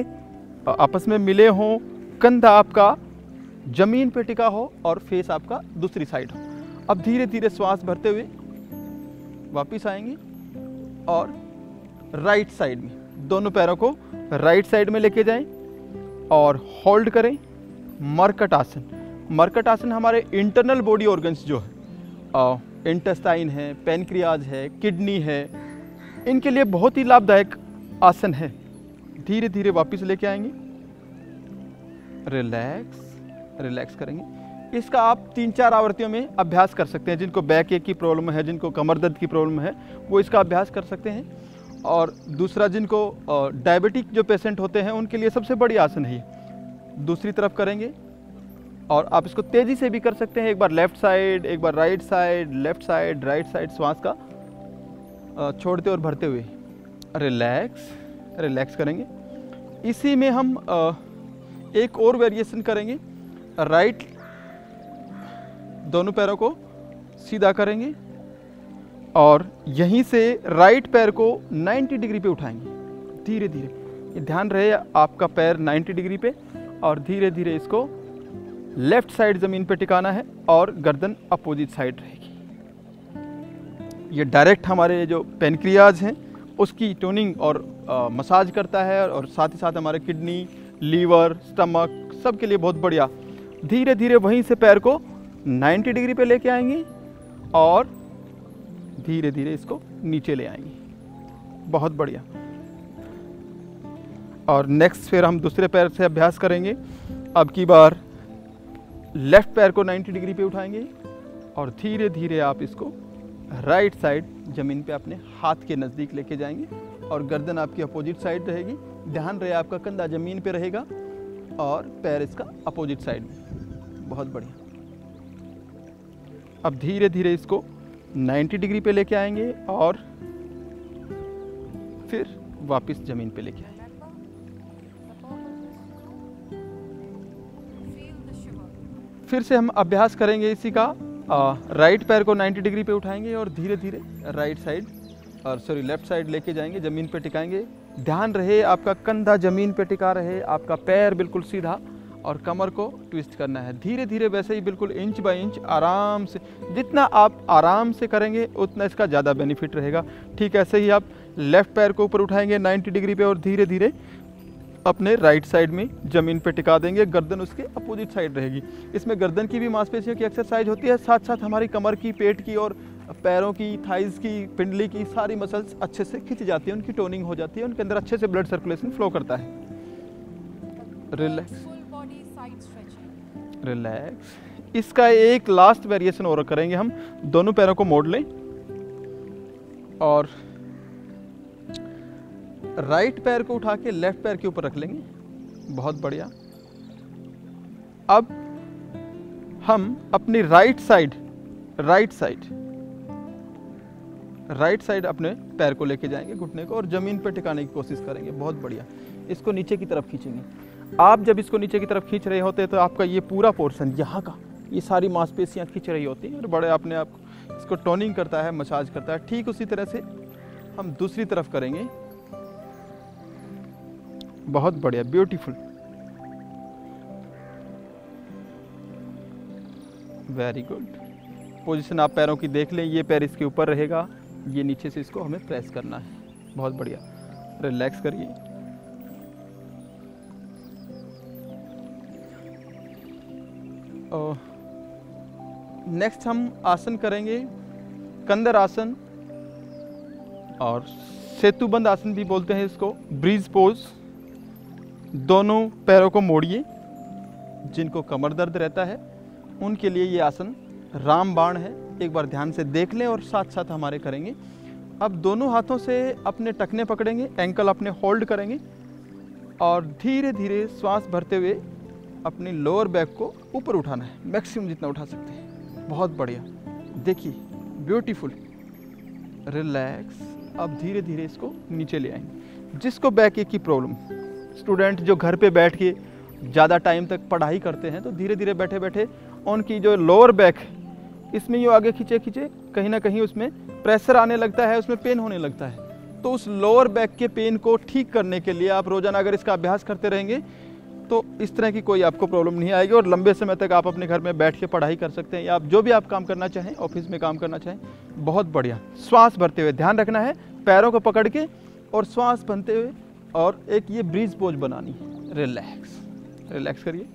आपस में मिले हों, कंधा आपका ज़मीन पे टिका हो और फेस आपका दूसरी साइड हो। अब धीरे धीरे श्वास भरते हुए वापस आएंगे और राइट साइड में दोनों पैरों को राइट साइड में लेके जाएं और होल्ड करें। मरकट आसन। मरकट आसन हमारे इंटरनल बॉडी ऑर्गन्स जो है, इंटेस्टाइन है, पैनक्रियाज है, किडनी है, इनके लिए बहुत ही लाभदायक आसन है। धीरे धीरे वापस लेके आएंगे, रिलैक्स रिलैक्स करेंगे। इसका आप 3-4 आवृत्तियों में अभ्यास कर सकते हैं। जिनको बैक एक की प्रॉब्लम है, जिनको कमर दर्द की प्रॉब्लम है, वो इसका अभ्यास कर सकते हैं। और दूसरा, जिनको डायबिटिक जो पेशेंट होते हैं उनके लिए सबसे बड़ी आसन है ये। दूसरी तरफ करेंगे और आप इसको तेज़ी से भी कर सकते हैं। एक बार लेफ़्ट साइड, एक बार right side, left side, right side, श्वास का छोड़ते और भरते हुए रिलैक्स रिलैक्स करेंगे। इसी में हम एक और वेरिएशन करेंगे। राइट, दोनों पैरों को सीधा करेंगे और यहीं से राइट पैर को 90 डिग्री पे उठाएंगे धीरे धीरे। ये ध्यान रहे आपका पैर 90 डिग्री पे, और धीरे धीरे इसको लेफ्ट साइड ज़मीन पे टिकाना है और गर्दन अपोजिट साइड रहेगी। ये डायरेक्ट हमारे जो पैनक्रियाज हैं उसकी टोनिंग और मसाज करता है, और साथ ही साथ हमारे किडनी, लीवर, स्टमक सब के लिए बहुत बढ़िया। धीरे धीरे वहीं से पैर को 90 डिग्री पे लेके आएंगे और धीरे धीरे इसको नीचे ले आएंगे। बहुत बढ़िया। और नेक्स्ट फिर हम दूसरे पैर से अभ्यास करेंगे। अब की बार लेफ्ट पैर को 90 डिग्री पे उठाएंगे और धीरे धीरे आप इसको राइट साइड ज़मीन पे अपने हाथ के नज़दीक लेके जाएंगे और गर्दन आपकी अपोजिट साइड रहेगी। ध्यान रहे आपका कंधा ज़मीन पे रहेगा और पैर इसका अपोजिट साइड में। बहुत बढ़िया। अब धीरे धीरे इसको 90 डिग्री पे लेके आएंगे और फिर वापस ज़मीन पे लेके आएंगे। फिर से हम अभ्यास करेंगे इसी का। राइट पैर को 90 डिग्री पे उठाएंगे और धीरे धीरे राइट साइड लेफ्ट साइड लेके जाएंगे, ज़मीन पे टिकाएंगे। ध्यान रहे आपका कंधा ज़मीन पे टिका रहे, आपका पैर बिल्कुल सीधा, और कमर को ट्विस्ट करना है धीरे धीरे। वैसे ही बिल्कुल इंच बाय इंच आराम से, जितना आप आराम से करेंगे उतना इसका ज़्यादा बेनिफिट रहेगा। ठीक ऐसे ही आप लेफ़्ट पैर को ऊपर उठाएंगे 90 डिग्री पे और धीरे धीरे अपने राइट साइड में ज़मीन पे टिका देंगे। गर्दन उसके अपोजिट साइड रहेगी। इसमें गर्दन की भी मांसपेशियों की एक्सरसाइज होती है, साथ साथ हमारी कमर की, पेट की और पैरों की, थाइज़ की, पिंडली की सारी मसल्स अच्छे से खिंच जाती है, उनकी टोनिंग हो जाती है, उनके अंदर अच्छे से ब्लड सर्कुलेशन फ्लो करता है। Relax relax. इसका एक लास्ट वेरिएशन और करेंगे हम। दोनों पैरों को मोड़ लें और राइट पैर को उठा के लेफ्ट पैर के ऊपर रख लेंगे। बहुत बढ़िया। अब हम अपनी राइट साइड अपने पैर को लेके जाएंगे, घुटने को, और ज़मीन पे टिकाने की कोशिश करेंगे। बहुत बढ़िया। इसको नीचे की तरफ खींचेंगे। आप जब इसको नीचे की तरफ खींच रहे होते हैं तो आपका ये पूरा पोर्शन यहाँ का, ये सारी मांसपेशियाँ खींच रही होती हैं और बड़े अपने आप इसको टोनिंग करता है, मसाज करता है। ठीक उसी तरह से हम दूसरी तरफ करेंगे। बहुत बढ़िया, ब्यूटीफुल, वेरी गुड। पोजीशन आप पैरों की देख लें, ये पैर इसके ऊपर रहेगा, ये नीचे से इसको हमें प्रेस करना है। बहुत बढ़िया, रिलैक्स करिए। नेक्स्ट हम आसन करेंगे कंदर आसन, और सेतुबंद आसन भी बोलते हैं इसको, ब्रीज पोज। दोनों पैरों को मोड़िए। जिनको कमर दर्द रहता है उनके लिए ये आसन रामबाण है। एक बार ध्यान से देख लें और साथ साथ हमारे करेंगे। अब दोनों हाथों से अपने टखने पकड़ेंगे, एंकल अपने होल्ड करेंगे और धीरे धीरे श्वास भरते हुए अपनी लोअर बैक को ऊपर उठाना है, मैक्सिमम जितना उठा सकते हैं। बहुत बढ़िया, देखिए ब्यूटीफुल, रिलैक्स। अब धीरे धीरे इसको नीचे ले आएंगे। जिसको बैक एक की प्रॉब्लम, स्टूडेंट जो घर पे बैठ के ज़्यादा टाइम तक पढ़ाई करते हैं तो धीरे धीरे बैठे बैठे उनकी जो लोअर बैक इसमें ये आगे खींचे खींचे कहीं ना कहीं उसमें प्रेशर आने लगता है, उसमें पेन होने लगता है। तो उस लोअर बैक के पेन को ठीक करने के लिए आप रोजाना अगर इसका अभ्यास करते रहेंगे तो इस तरह की कोई आपको प्रॉब्लम नहीं आएगी और लंबे समय तक आप अपने घर में बैठ के पढ़ाई कर सकते हैं या आप जो भी आप काम करना चाहें, ऑफिस में काम करना चाहें। बहुत बढ़िया। श्वास भरते हुए ध्यान रखना है, पैरों को पकड़ के और श्वास भरते हुए, और एक ये ब्रीज पोज बनानी है। रिलैक्स, रिलैक्स करिए।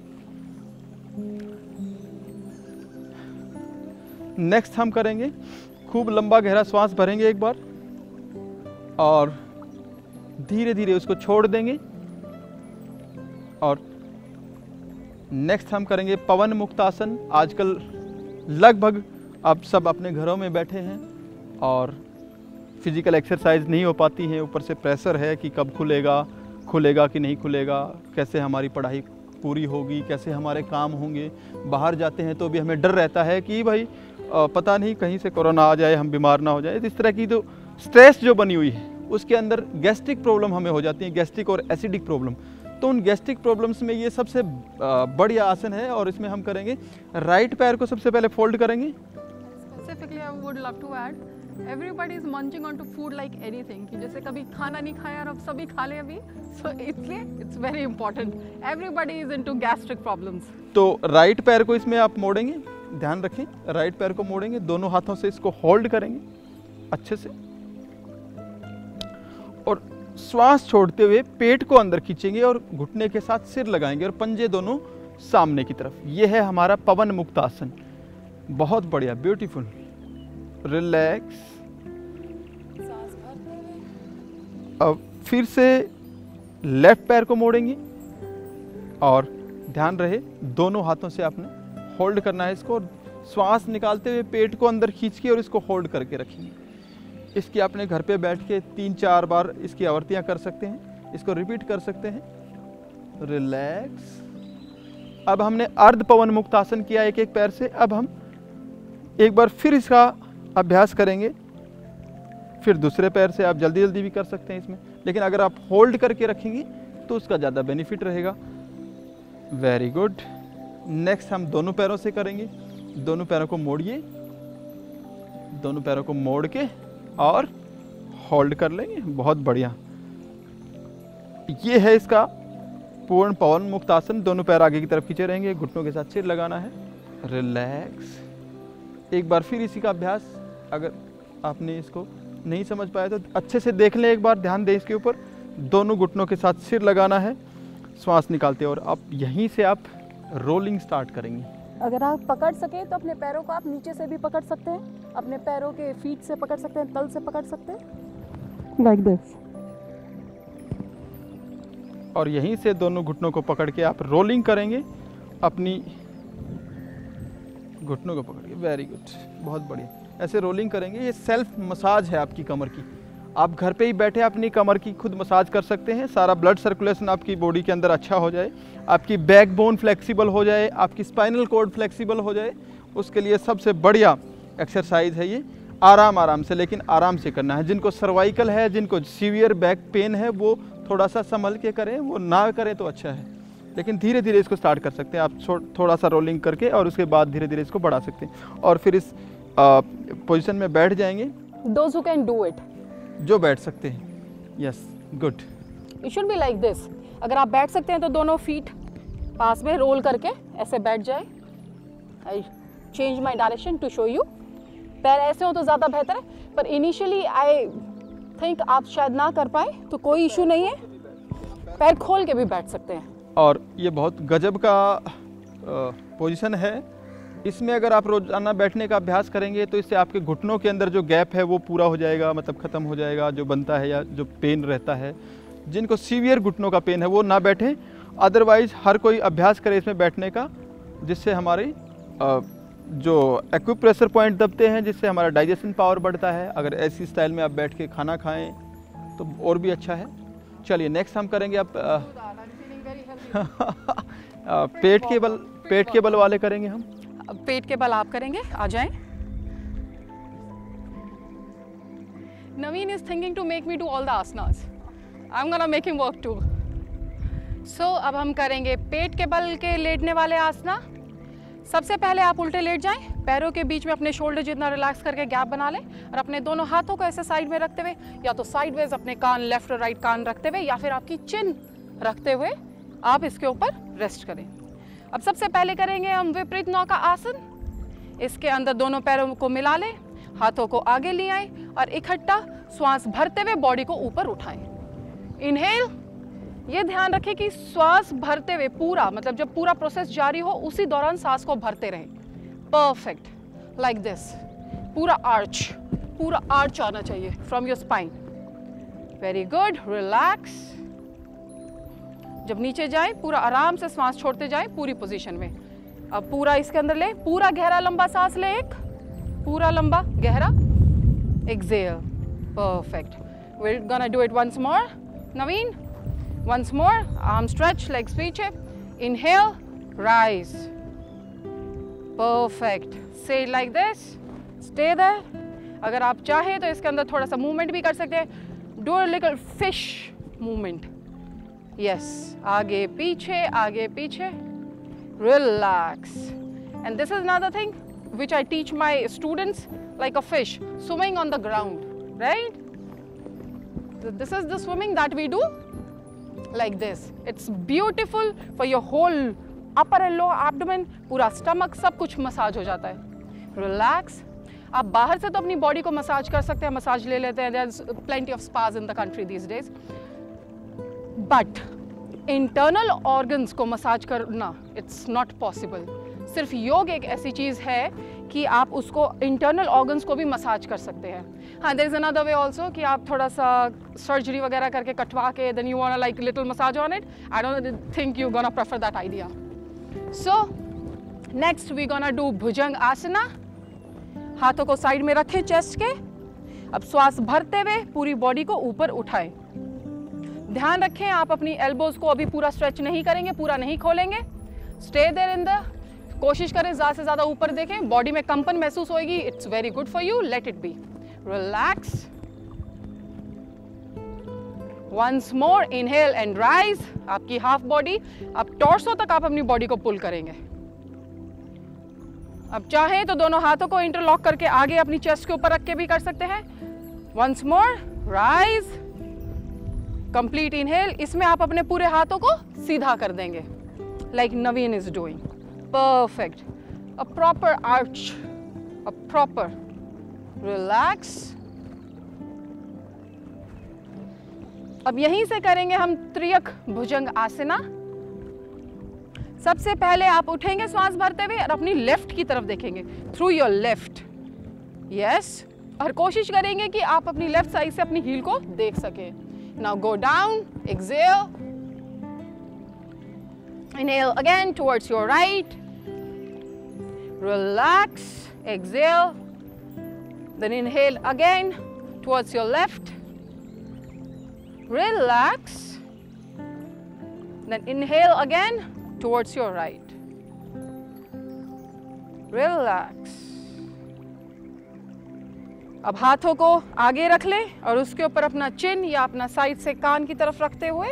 नेक्स्ट हम करेंगे, खूब लंबा गहरा श्वास भरेंगे एक बार और धीरे धीरे उसको छोड़ देंगे। और नेक्स्ट हम करेंगे पवन मुक्त आसन। आजकल लगभग आप सब अपने घरों में बैठे हैं और फिजिकल एक्सरसाइज नहीं हो पाती है, ऊपर से प्रेशर है कि कब खुलेगा कि नहीं खुलेगा, कैसे हमारी पढ़ाई पूरी होगी, कैसे हमारे काम होंगे। बाहर जाते हैं तो भी हमें डर रहता है कि भाई पता नहीं कहीं से कोरोना आ जाए, हम बीमार ना हो जाए। इस तरह की जो स्ट्रेस जो बनी हुई है उसके अंदर गैस्ट्रिक प्रॉब्लम हमें हो जाती है, गैस्ट्रिक और एसिडिक प्रॉब्लम। तो उन गैस्ट्रिक प्रॉब्लम्स में ये सबसे बढ़िया आसन है। और इसमें हम करेंगे राइट पैर को सबसे पहले फोल्ड करेंगे। Specifically, I would love to add, everybody is munching onto food like anything, कि जैसे कभी खाना नहीं खाया और अब सभी खा ले अभी, so इसलिए it's very important. Everybody is into gastric problems. तो राइट पैर को इसमें आप मोड़ेंगे, ध्यान रखें, राइट पैर को मोड़ेंगे, दोनों हाथों से इसको होल्ड करेंगे अच्छे से और श्वास छोड़ते हुए पेट को अंदर खींचेंगे और घुटने के साथ सिर लगाएंगे और पंजे दोनों सामने की तरफ। यह है हमारा पवन मुक्त आसन। बहुत बढ़िया, ब्यूटीफुल, रिलैक्स। अब फिर से लेफ्ट पैर को मोड़ेंगे और ध्यान रहे दोनों हाथों से आपने होल्ड करना है इसको और श्वास निकालते हुए पेट को अंदर खींच के और इसको होल्ड करके रखेंगे। इसकी आपने घर पे बैठ के 3-4 बार इसकी आवृत्तियां कर सकते हैं, इसको रिपीट कर सकते हैं। रिलैक्स। अब हमने अर्ध पवन मुक्त आसन किया एक एक पैर से। अब हम एक बार फिर इसका अभ्यास करेंगे। फिर दूसरे पैर से आप जल्दी जल्दी भी कर सकते हैं इसमें, लेकिन अगर आप होल्ड करके रखेंगे तो उसका ज़्यादा बेनिफिट रहेगा। Very good. नेक्स्ट हम दोनों पैरों से करेंगे। दोनों पैरों को मोड़िए, दोनों पैरों को मोड़ के और होल्ड कर लेंगे। बहुत बढ़िया। ये है इसका पूर्ण पवन मुक्त आसन। दोनों पैर आगे की तरफ खींचे रहेंगे, घुटनों के साथ सिर लगाना है। रिलैक्स। एक बार फिर इसी का अभ्यास, अगर आपने इसको नहीं समझ पाया तो अच्छे से देख लें, एक बार ध्यान दें इसके ऊपर। दोनों घुटनों के साथ सिर लगाना है, श्वास निकालते और अब यहीं से आप रोलिंग स्टार्ट करेंगे। अगर आप पकड़ सके तो अपने पैरों को आप नीचे से भी पकड़ सकते हैं, अपने पैरों के फीट से पकड़ सकते हैं, तल से पकड़ सकते हैं, लाइक दिस। और यहीं से दोनों घुटनों को पकड़ के आप रोलिंग करेंगे, अपनी घुटनों को पकड़ के। वेरी गुड, बहुत बढ़िया। ऐसे रोलिंग करेंगे। ये सेल्फ मसाज है आपकी कमर की। आप घर पे ही बैठे अपनी कमर की खुद मसाज कर सकते हैं। सारा ब्लड सर्कुलेशन आपकी बॉडी के अंदर अच्छा हो जाए, आपकी बैकबोन फ्लेक्सिबल हो जाए, आपकी स्पाइनल कॉर्ड फ्लेक्सिबल हो जाए, उसके लिए सबसे बढ़िया एक्सरसाइज है ये। आराम से, लेकिन आराम से करना है। जिनको सर्वाइकल है, जिनको सीवियर बैक पेन है, वो थोड़ा सा संभल के करें, वो ना करें तो अच्छा है। लेकिन धीरे धीरे इसको स्टार्ट कर सकते हैं आप, थोड़ा सा रोलिंग करके, और उसके बाद धीरे धीरे इसको बढ़ा सकते हैं। और फिर इस पोजीशन में बैठ जाएंगे। Those who can do it. जो बैठ सकते हैं। Yes, good. It should be like this. अगर आप बैठ सकते हैं तो दोनों फीट पास में रोल करके ऐसे बैठ जाए। I change my direction to show you. पैर ऐसे हो तो ज़्यादा बेहतर है, पर इनिशियली आई थिंक आप शायद ना कर पाए, तो कोई इशू नहीं है, पैर खोल के भी बैठ सकते हैं। और ये बहुत गजब का पोजीशन है। इसमें अगर आप रोज़ाना बैठने का अभ्यास करेंगे तो इससे आपके घुटनों के अंदर जो गैप है वो पूरा हो जाएगा, मतलब ख़त्म हो जाएगा जो बनता है या जो पेन रहता है। जिनको सीवियर घुटनों का पेन है वो ना बैठें, अदरवाइज़ हर कोई अभ्यास करे इसमें बैठने का, जिससे हमारी जो एक्यूप्रेशर पॉइंट दबते हैं, जिससे हमारा डाइजेशन पावर बढ़ता है। अगर ऐसी स्टाइल में आप बैठ के खाना खाएं तो और भी अच्छा है। चलिए नेक्स्ट हम करेंगे आप पेट के बल वाले करेंगे हम। पेट के बल आप करेंगे, आ जाएं। Naveen is thinking to make me do all the asanas. I'm gonna make him work too. So अब हम करेंगे पेट के बल के लेटने वाले आसना। सबसे पहले आप उल्टे लेट जाएं, पैरों के बीच में अपने शोल्डर जितना रिलैक्स करके गैप बना लें, और अपने दोनों हाथों को ऐसे साइड में रखते हुए, या तो साइडवेज अपने कान लेफ्ट और राइट कान रखते हुए, या फिर आपकी चिन रखते हुए आप इसके ऊपर रेस्ट करें। अब सबसे पहले करेंगे हम विपरीत नौ का आसन। इसके अंदर दोनों पैरों को मिला लें, हाथों को आगे ले आएं और इकट्ठा श्वास भरते हुए बॉडी को ऊपर उठाएं। इनहेल, ये ध्यान रखें कि श्वास भरते हुए पूरा, मतलब जब पूरा प्रोसेस जारी हो उसी दौरान सांस को भरते रहें। Perfect, like this. पूरा आर्च आना चाहिए from your spine. Very good, relax. जब नीचे जाए पूरा आराम से श्वास छोड़ते जाए पूरी पोजीशन में। अब पूरा इसके अंदर ले, पूरा गहरा लंबा सांस ले, एक पूरा लंबा गहरा exhale. Perfect, we are gonna do it once more. Naveen, once more, arm stretch, legs पीछे। Inhale, rise. Perfect. Say it like this. Stay there. अगर आप चाहें तो इसके अंदर थोड़ा सा मूवमेंट भी कर सकते हैं। Do a little fish movement. Yes. आगे पीछे. Relax. And this is another thing which I teach my students, like a fish swimming on the ground, right? This is the swimming that we do. Like this. It's beautiful for your whole upper and lower abdomen, पूरा stomach, सब कुछ massage हो जाता है। Relax. आप बाहर से तो अपनी बॉडी को मसाज कर सकते हैं, मसाज ले लेते हैं। There's plenty of spas in the country these days. But internal organs को मसाज करना, it's not possible. सिर्फ योग एक ऐसी चीज़ है कि आप उसको इंटरनल ऑर्गन्स को भी मसाज कर सकते हैं। हाँ, there is another way also कि आप थोड़ा सा सर्जरी वगैरह करके कटवा के then you want like little massage on it. I don't think you gonna prefer that idea. So next we gonna do bhujang asana. हाथों को साइड में रखें चेस्ट के। अब श्वास भरते हुए पूरी बॉडी को ऊपर उठाएं। ध्यान रखें आप अपनी एल्बोज को अभी पूरा स्ट्रेच नहीं करेंगे, पूरा नहीं खोलेंगे। स्टे देयर इन द, कोशिश करें ज़्यादा से ज़्यादा ऊपर देखें, बॉडी में कंपन महसूस होगी। It's very good for you, let it be. Relax. Once more, inhale and rise. आपकी हाफ बॉडी, अब टॉर्सो तक आप अपनी बॉडी को पुल करेंगे। अब चाहें तो दोनों हाथों को इंटरलॉक करके आगे अपनी चेस्ट के ऊपर रख के भी कर सकते हैं। Once more, rise, complete inhale. इसमें आप अपने पूरे हाथों को सीधा कर देंगे, like Naveen is doing. Perfect. A proper arch, a proper relax. अब यहीं से करेंगे हम त्रियक भुजंग आसना। सबसे पहले आप उठेंगे श्वास भरते हुए और अपनी लेफ्ट की तरफ देखेंगे, थ्रू योर लेफ्ट। यस, और कोशिश करेंगे कि आप अपनी लेफ्ट साइड से अपनी हील को देख सकें। Now go down, exhale, inhale again towards your right. Relax, exhale, then inhale again towards your left. Relax, then inhale again towards your right. Relax. अब हाथों को आगे रख लें और उसके ऊपर अपना चिन या अपना साइड से कान की तरफ रखते हुए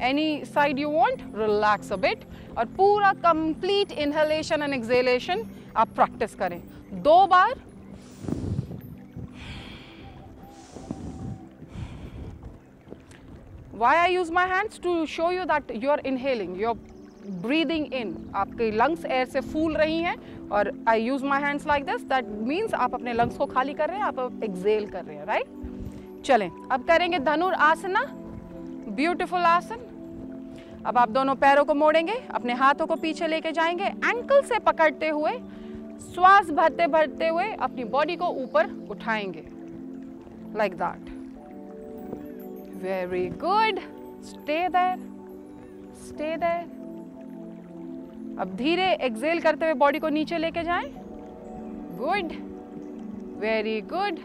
any side you want, relax a bit. और पूरा complete inhalation and exhalation आप practice करें 2 बार. Why I use my hands? To show you that you are inhaling, you are breathing in. आपके lungs air से फूल रही हैं और I use my hands like this. That means आप अपने lungs को खाली कर रहे हैं, आप exhale कर रहे हैं, right? चलें, अब करेंगे धनुर आसना, ब्यूटीफुल आसन. अब आप दोनों पैरों को मोड़ेंगे, अपने हाथों को पीछे लेके जाएंगे, एंकल से पकड़ते हुए श्वास भरते भरते हुए अपनी बॉडी को ऊपर उठाएंगे, like that. Very good. Stay there, stay there. अब धीरे एक्सेल करते हुए बॉडी को नीचे लेके जाएं. Good, very good.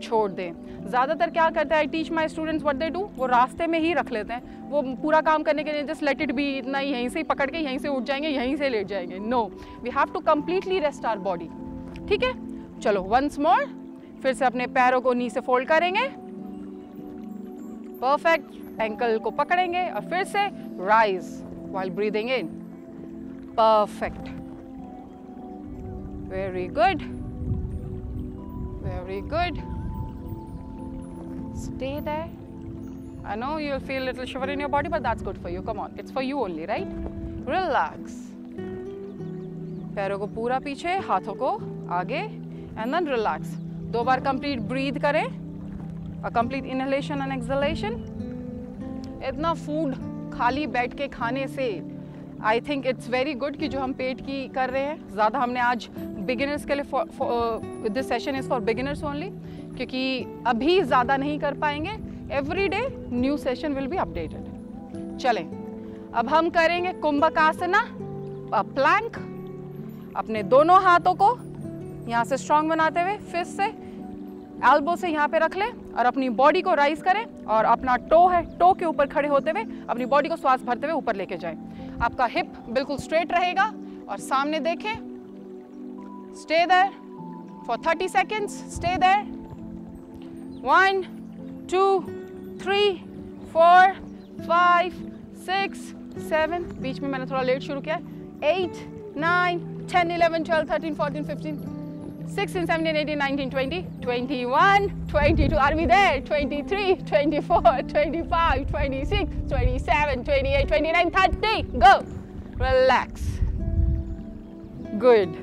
छोड़ दें. ज़्यादातर क्या करते हैं, I teach my students what they do, वो रास्ते में ही रख लेते हैं. वो पूरा काम करने के लिए जस्ट लेट इट बी, इतना ही यहीं से ही पकड़ के यहीं से उठ जाएंगे, यहीं से लेट जाएंगे. No, we have to completely rest our body. ठीक है, चलो वंस मोर. फिर से अपने पैरों को नी से फोल्ड करेंगे. परफेक्ट. एंकल को पकड़ेंगे और फिर से rise while breathing in. Perfect. Very good, very good. Stay there. I know you'll feel a little shiver in your body, but that's good for you. Come on, it's for you only, right? Relax. पैरों को पूरा पीछे, हाथों को आगे, and then relax. 2 bar complete breathe करें. A complete inhalation and exhalation. इतना food खाली बैठ के खाने से I think it's very good कि जो हम पेट की कर रहे हैं. ज़्यादा हमने आज beginners के लिए this session is for beginners only. क्योंकि अभी ज़्यादा नहीं कर पाएंगे. Every day new session will be updated. चलें, अब हम करेंगे कुंभकासना, प्लैंक. अपने दोनों हाथों को यहाँ से स्ट्रॉन्ग बनाते हुए फिस्ट से एल्बो से यहाँ पे रख लें और अपनी बॉडी को राइज करें और अपना टो है, टो के ऊपर खड़े होते हुए अपनी बॉडी को श्वास भरते हुए ऊपर लेके जाएं. आपका हिप बिल्कुल स्ट्रेट रहेगा और सामने देखें. Stay there for 30 seconds. Stay there. 1, 2, 3, 4, 5, 6, 7. बीच में मैंने थोड़ा लेट शुरू किया. 8, 9, 10, 11, 12, 13, 14, 15, 16, 17, 18, 19, 20, 21, 22. Are we there? 23, 24, 25, 26, 27, 28, 29, 30. Go. Relax. Good.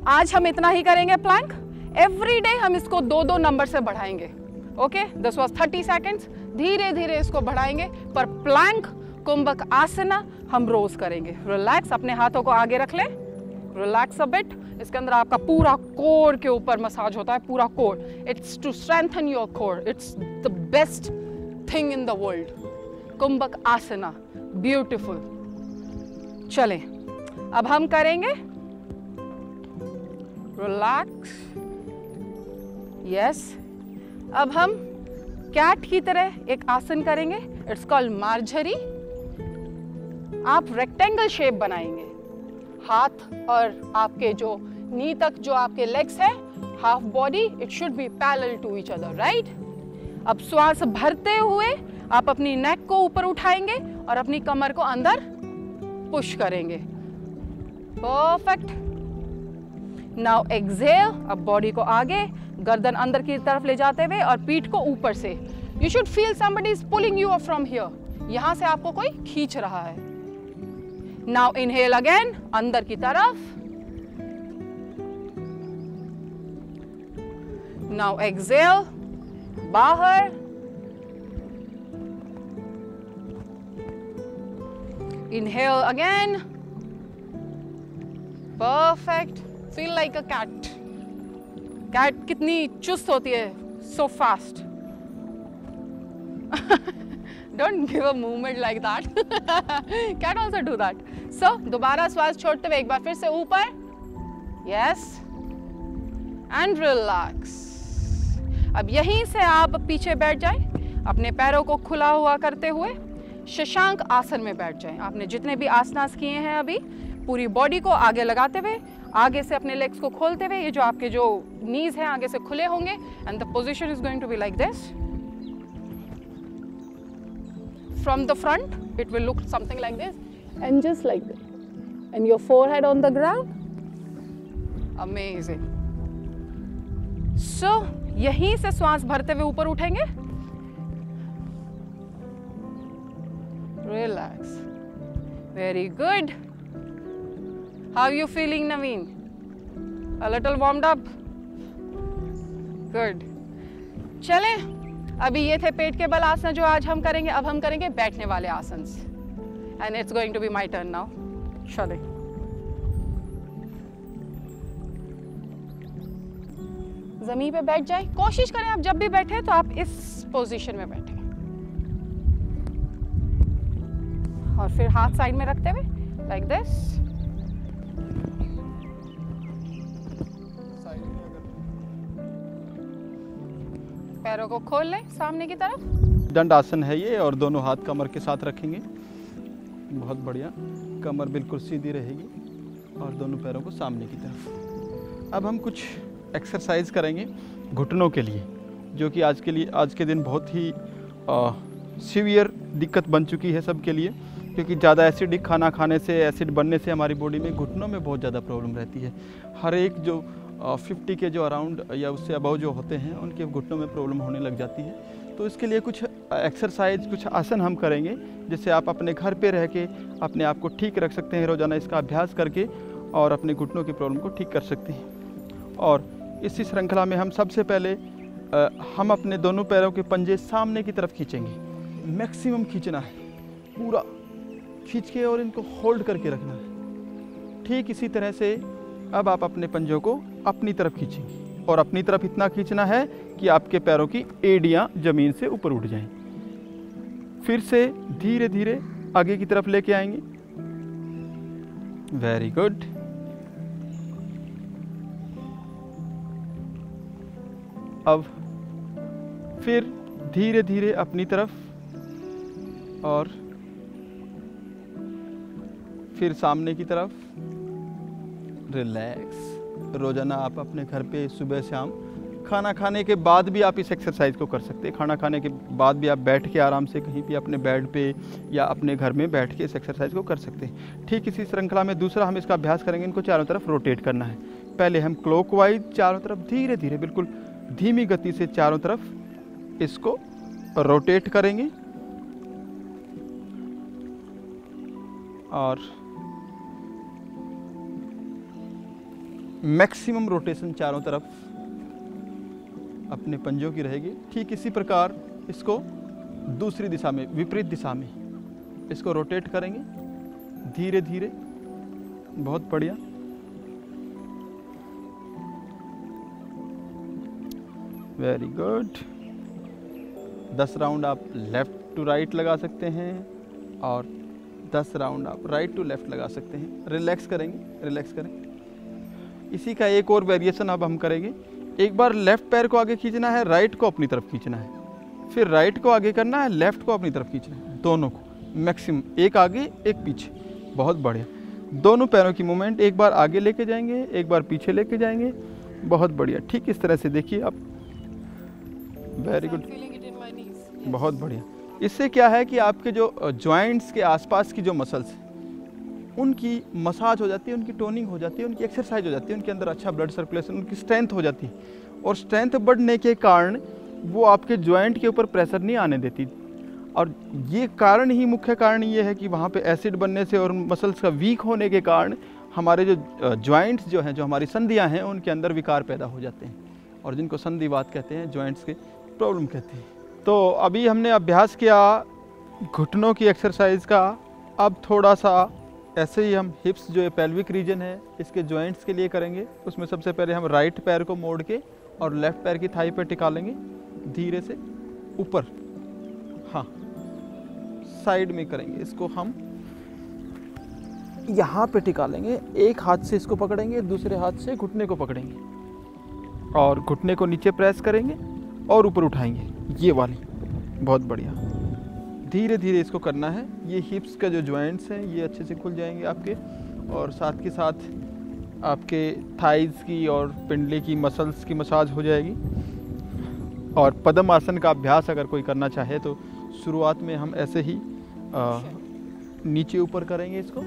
आज हम इतना ही करेंगे प्लैंक. एवरी डे हम इसको 2-2 नंबर से बढ़ाएंगे. Okay, this was 30 seconds. धीरे धीरे इसको बढ़ाएंगे. पर प्लैंक, कुंभक आसना हम रोज करेंगे. रिलैक्स. अपने हाथों को आगे रख लें. Relax a bit. इसके अंदर आपका पूरा कोर के ऊपर मसाज होता है, पूरा core. It's to strengthen your core. It's the best thing in the world. Kumbhak asana, beautiful. चलें, अब हम करेंगे रिलैक्स. यस. अब हम कैट की तरह एक आसन करेंगे. It's called Marjorie. आप रेक्टेंगल शेप बनाएंगे. हाथ और आपके जो नी तक जो आपके लेग्स है, half body, it should be parallel to each other, right. अब श्वास भरते हुए आप अपनी नेक को ऊपर उठाएंगे और अपनी कमर को अंदर पुश करेंगे. परफेक्ट. Now exhale. अब बॉडी को आगे, गर्दन अंदर की तरफ ले जाते हुए और पीठ को ऊपर से. You should feel somebody is pulling you up from here. यहां से आपको कोई खींच रहा है. नाउ इनहेल अगेन, अंदर की तरफ. नाउ एक्सहेल, बाहर. Inhale again. Perfect. Feel like a cat. Cat कितनी चुस्त होती है, so fast. Don't give a movement like that. Can also do that. So, दोबारा श्वास छोड़ते हुए एक बार फिर से ऊपर. Yes. And relax. अब यहीं से आप पीछे बैठ जाएं, अपने पैरों को खुला हुआ करते हुए शशांक आसन में बैठ जाएं. आपने जितने भी आसनास किए हैं अभी, पूरी बॉडी को आगे लगाते हुए, आगे से अपने लेग्स को खोलते हुए, ये जो आपके जो नीज हैं आगे से खुले होंगे. And the position is going to be like this. from the front, it will look something like this, and just like this, and your forehead on the ground. Amazing. So यहीं से श्वास भरते हुए ऊपर उठेंगे. Relax. Very good. How are you feeling, Naveen? A little warmed up? Good. चलें, अभी ये थे पेट के बल आसन जो आज हम करेंगे. अब हम करेंगे बैठने वाले आसन. And it's going to be my turn now. चलें. जमीन पे बैठ जाए. कोशिश करें आप जब भी बैठे तो आप इस पोजीशन में बैठे और फिर हाथ साइड में रखते हुए लाइक दिस. पैरों को खोल लें सामने की तरफ. दंड आसन है ये, और दोनों हाथ कमर के साथ रखेंगे. बहुत बढ़िया. कमर बिल्कुल सीधी रहेगी और दोनों पैरों को सामने की तरफ. अब हम कुछ एक्सरसाइज करेंगे घुटनों के लिए, जो कि आज के दिन बहुत ही सीवियर दिक्कत बन चुकी है सबके लिए, क्योंकि ज़्यादा एसिडिक खाना खाने से, एसिड बनने से हमारी बॉडी में घुटनों में बहुत ज़्यादा प्रॉब्लम रहती है. हर एक जो 50 के जो अराउंड या उससे अबव जो होते हैं उनके घुटनों में प्रॉब्लम होने लग जाती है. तो इसके लिए कुछ एक्सरसाइज, कुछ आसन हम करेंगे, जिससे आप अपने घर पे रह के अपने आप को ठीक रख सकते हैं रोज़ाना इसका अभ्यास करके, और अपने घुटनों की प्रॉब्लम को ठीक कर सकते हैं. और इसी श्रृंखला में हम सबसे पहले हम अपने दोनों पैरों के पंजे सामने की तरफ खींचेंगे. मैक्सिमम खींचना है, पूरा खींच के और इनको होल्ड करके रखना है. ठीक इसी तरह से अब आप अपने पंजों को अपनी तरफ खींचेंगे, और अपनी तरफ इतना खींचना है कि आपके पैरों की एड़ियाँ ज़मीन से ऊपर उठ जाएं. फिर से धीरे धीरे आगे की तरफ लेके आएंगे. Very good. अब फिर धीरे धीरे अपनी तरफ, और फिर सामने की तरफ. रिलैक्स. रोज़ाना आप अपने घर पे सुबह शाम खाना खाने के बाद भी आप इस एक्सरसाइज को कर सकते हैं. खाना खाने के बाद भी आप बैठ के आराम से कहीं भी अपने बेड पे या अपने घर में बैठ के इस एक्सरसाइज को कर सकते हैं. ठीक इसी श्रृंखला में दूसरा हम इसका अभ्यास करेंगे. इनको चारों तरफ रोटेट करना है. पहले हम क्लॉकवाइज चारों तरफ धीरे धीरे, बिल्कुल धीमी गति से चारों तरफ इसको रोटेट करेंगे, और मैक्सिमम रोटेशन चारों तरफ अपने पंजों की रहेगी. ठीक इसी प्रकार इसको दूसरी दिशा में, विपरीत दिशा में इसको रोटेट करेंगे धीरे धीरे. बहुत बढ़िया. Very good. 10 राउंड आप लेफ़्ट टू राइट लगा सकते हैं, और 10 राउंड आप राइट टू लेफ़्ट लगा सकते हैं. रिलैक्स करेंगे, रिलैक्स करें. इसी का एक और वेरिएशन अब हम करेंगे. एक बार लेफ़्ट पैर को आगे खींचना है, राइट को अपनी तरफ खींचना है, फिर राइट को आगे करना है, लेफ़्ट को अपनी तरफ खींचना है. दोनों को मैक्सिमम, एक आगे एक पीछे. बहुत बढ़िया. दोनों पैरों की मूवमेंट एक बार आगे लेके जाएंगे, एक बार पीछे लेके जाएंगे. बहुत बढ़िया. ठीक इस तरह से देखिए आप. Very good. बहुत बढ़िया. इससे क्या है कि आपके जो जॉइंट्स के आसपास की जो मसल्स उनकी मसाज हो जाती है, उनकी टोनिंग हो जाती है, उनकी एक्सरसाइज हो जाती है, उनके अंदर अच्छा ब्लड सर्कुलेशन, उनकी स्ट्रेंथ हो जाती है. और स्ट्रेंथ बढ़ने के कारण वो आपके जॉइंट के ऊपर प्रेशर नहीं आने देती. और ये कारण ही, मुख्य कारण ये है कि वहाँ पे एसिड बनने से और मसल्स का वीक होने के कारण हमारे जो जॉइंट्स जो हैं, जो हमारी संधियाँ हैं, उनके अंदर विकार पैदा हो जाते हैं, और जिनको संधिवात कहते हैं, जॉइंट्स के प्रॉब्लम कहते हैं. तो अभी हमने अभ्यास किया घुटनों की एक्सरसाइज का. अब थोड़ा सा ऐसे ही हम हिप्स, जो पेल्विक रीजन है, इसके जॉइंट्स के लिए करेंगे. उसमें सबसे पहले हम राइट पैर को मोड़ के और लेफ्ट पैर की थाई पे टिका लेंगे धीरे से ऊपर. हाँ, साइड में करेंगे. इसको हम यहाँ पे टिका लेंगे. एक हाथ से इसको पकड़ेंगे, दूसरे हाथ से घुटने को पकड़ेंगे, और घुटने को नीचे प्रेस करेंगे और ऊपर उठाएंगे. ये वाली. बहुत बढ़िया. धीरे धीरे इसको करना है. ये हिप्स का जो जॉइंट्स हैं ये अच्छे से खुल जाएंगे आपके, और साथ के साथ आपके थाइज़ की और पिंडली की मसल्स की मसाज हो जाएगी. और पद्म आसन का अभ्यास अगर कोई करना चाहे तो शुरुआत में हम ऐसे ही नीचे ऊपर करेंगे इसको।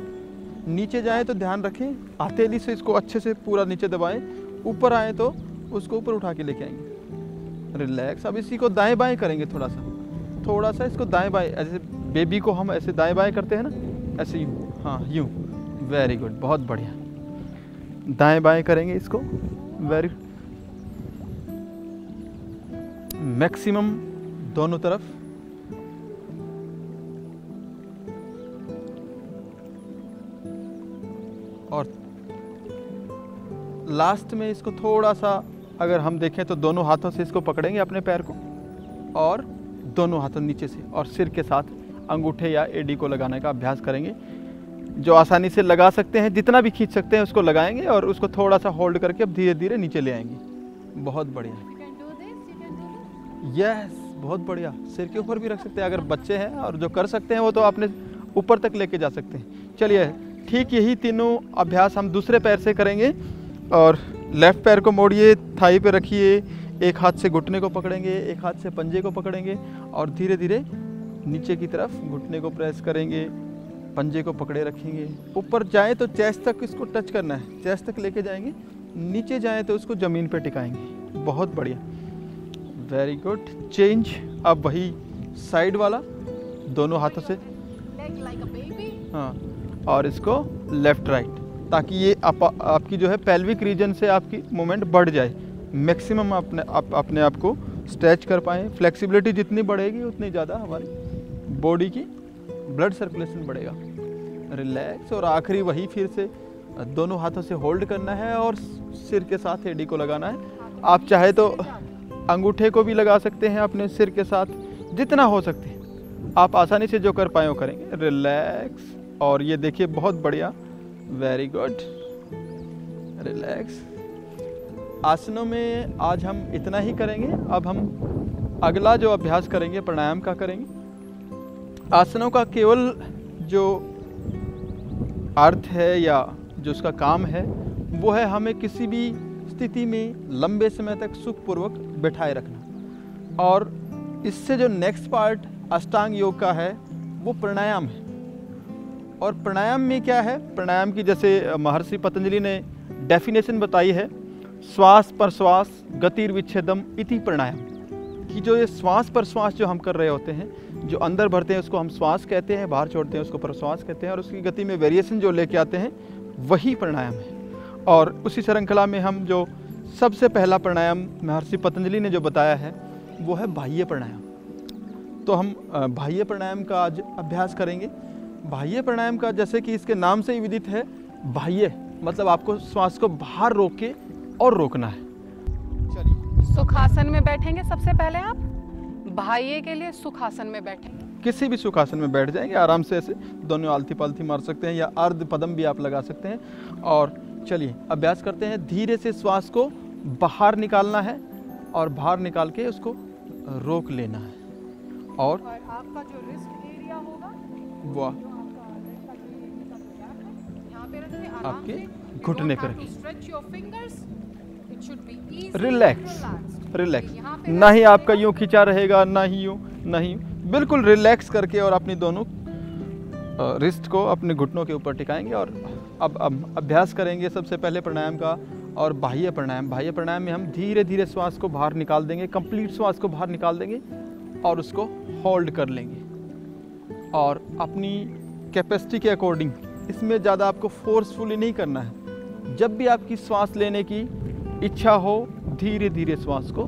नीचे जाए तो ध्यान रखें हथेली से इसको अच्छे से पूरा नीचे दबाएं, ऊपर आए तो उसको ऊपर उठा के लेके आएंगे। रिलैक्स। अब इसी को दाएं बाएं करेंगे, थोड़ा सा इसको दाएं बाएं, ऐसे बेबी को हम ऐसे दाएं बाएं करते हैं ना, ऐसे यूँ, हाँ यूँ। वेरी गुड, बहुत बढ़िया। दाएं बाएं करेंगे इसको, वेरी मैक्सिमम दोनों तरफ। और लास्ट में इसको थोड़ा सा अगर हम देखें तो दोनों हाथों से इसको पकड़ेंगे अपने पैर को, और दोनों हाथों नीचे से और सिर के साथ अंगूठे या एडी को लगाने का अभ्यास करेंगे। जो आसानी से लगा सकते हैं, जितना भी खींच सकते हैं उसको लगाएंगे और उसको थोड़ा सा होल्ड करके अब धीरे धीरे नीचे ले आएंगे। बहुत बढ़िया, यस, बहुत बढ़िया। सिर के ऊपर भी रख सकते हैं अगर बच्चे हैं, और जो कर सकते हैं वो तो अपने ऊपर तक लेके जा सकते हैं। चलिए, ठीक यही तीनों अभ्यास हम दूसरे पैर से करेंगे। और लेफ्ट पैर को मोड़िए, थाई पे रखिए, एक हाथ से घुटने को पकड़ेंगे, एक हाथ से पंजे को पकड़ेंगे और धीरे धीरे नीचे की तरफ घुटने को प्रेस करेंगे, पंजे को पकड़े रखेंगे। ऊपर जाए तो चेस्ट तक इसको टच करना है, चेस्ट तक लेके जाएंगे। नीचे जाए तो उसको ज़मीन पे टिकाएंगे। बहुत बढ़िया, वेरी गुड। चेंज। अब वही साइड वाला, दोनों हाथों से, हाँ, और इसको लेफ्ट राइट, ताकि ये आपकी जो है पेल्विक रीजन से आपकी मूवमेंट बढ़ जाए, मैक्सिमम अपने आप को स्ट्रेच कर पाएँ। फ्लेक्सिबिलिटी जितनी बढ़ेगी उतनी ज़्यादा हमारी बॉडी की ब्लड सर्कुलेशन बढ़ेगा। रिलैक्स। और आखिरी वही फिर से दोनों हाथों से होल्ड करना है और सिर के साथ एडी को लगाना है। आप चाहे तो अंगूठे को भी लगा सकते हैं अपने सिर के साथ, जितना हो सकते हैं आप आसानी से जो कर पाए वो करेंगे। रिलैक्स। और ये देखिए, बहुत बढ़िया, वेरी गुड। रिलैक्स। आसनों में आज हम इतना ही करेंगे। अब हम अगला जो अभ्यास करेंगे प्राणायाम का करेंगे। आसनों का केवल जो अर्थ है या जो उसका काम है वो है हमें किसी भी स्थिति में लंबे समय तक सुखपूर्वक बैठाए रखना। और इससे जो नेक्स्ट पार्ट अष्टांग योग का है वो प्राणायाम है। और प्राणायाम में क्या है, प्राणायाम की जैसे महर्षि पतंजलि ने डेफिनेशन बताई है, श्वास प्रश्वास गतिर्विच्छेदम इति प्राणायाम, कि जो ये श्वास प्रश्वास जो हम कर रहे होते हैं, जो अंदर भरते हैं उसको हम श्वास कहते हैं, बाहर छोड़ते हैं उसको प्रश्वास कहते हैं, और उसकी गति में वेरिएशन जो लेके आते हैं वही प्राणायाम है। और उसी श्रृंखला में हम जो सबसे पहला प्राणायाम महर्षि पतंजलि ने जो बताया है वो है बाह्य प्राणायाम। तो हम बाह्य प्राणायाम का आज अभ्यास करेंगे। बाह्य प्राणायाम का जैसे कि इसके नाम से ही विदित है, बाह्य मतलब आपको श्वास को बाहर रोक के और रोकना है। चलिए, सुखासन में बैठेंगे सबसे पहले आप। बाह्य के लिए सुखासन में बैठेंगे। किसी भी सुखासन में बैठ जाएंगे आराम से, ऐसे दोनों आलती पालती मार सकते हैं या अर्ध पदम भी आप लगा सकते हैं। और चलिए अभ्यास करते हैं। धीरे से श्वास को बाहर निकालना है और बाहर निकाल के उसको रोक लेना है। और आपका जो रिस्ट एरिया होगा वो यहाँ पे रखिए, आपके घुटने पे रखिए। Stretch your fingers, it should be easy, relax. Relax, ना ही आपका यूं खिंचा रहेगा, ना ही यूं, नहीं, बिल्कुल रिलैक्स करके और अपनी दोनों रिस्ट को अपने घुटनों के ऊपर टिकाएंगे। और अब अभ्यास करेंगे सबसे पहले प्राणायाम का और बाह्य प्राणायाम। बाह्य प्राणायाम में हम धीरे धीरे श्वास को बाहर निकाल देंगे, कंप्लीट श्वास को बाहर निकाल देंगे और उसको होल्ड कर लेंगे। और अपनी कैपेसिटी के अकॉर्डिंग, इसमें ज़्यादा आपको फोर्सफुली नहीं करना है। जब भी आपकी श्वास लेने की इच्छा हो, धीरे धीरे श्वास को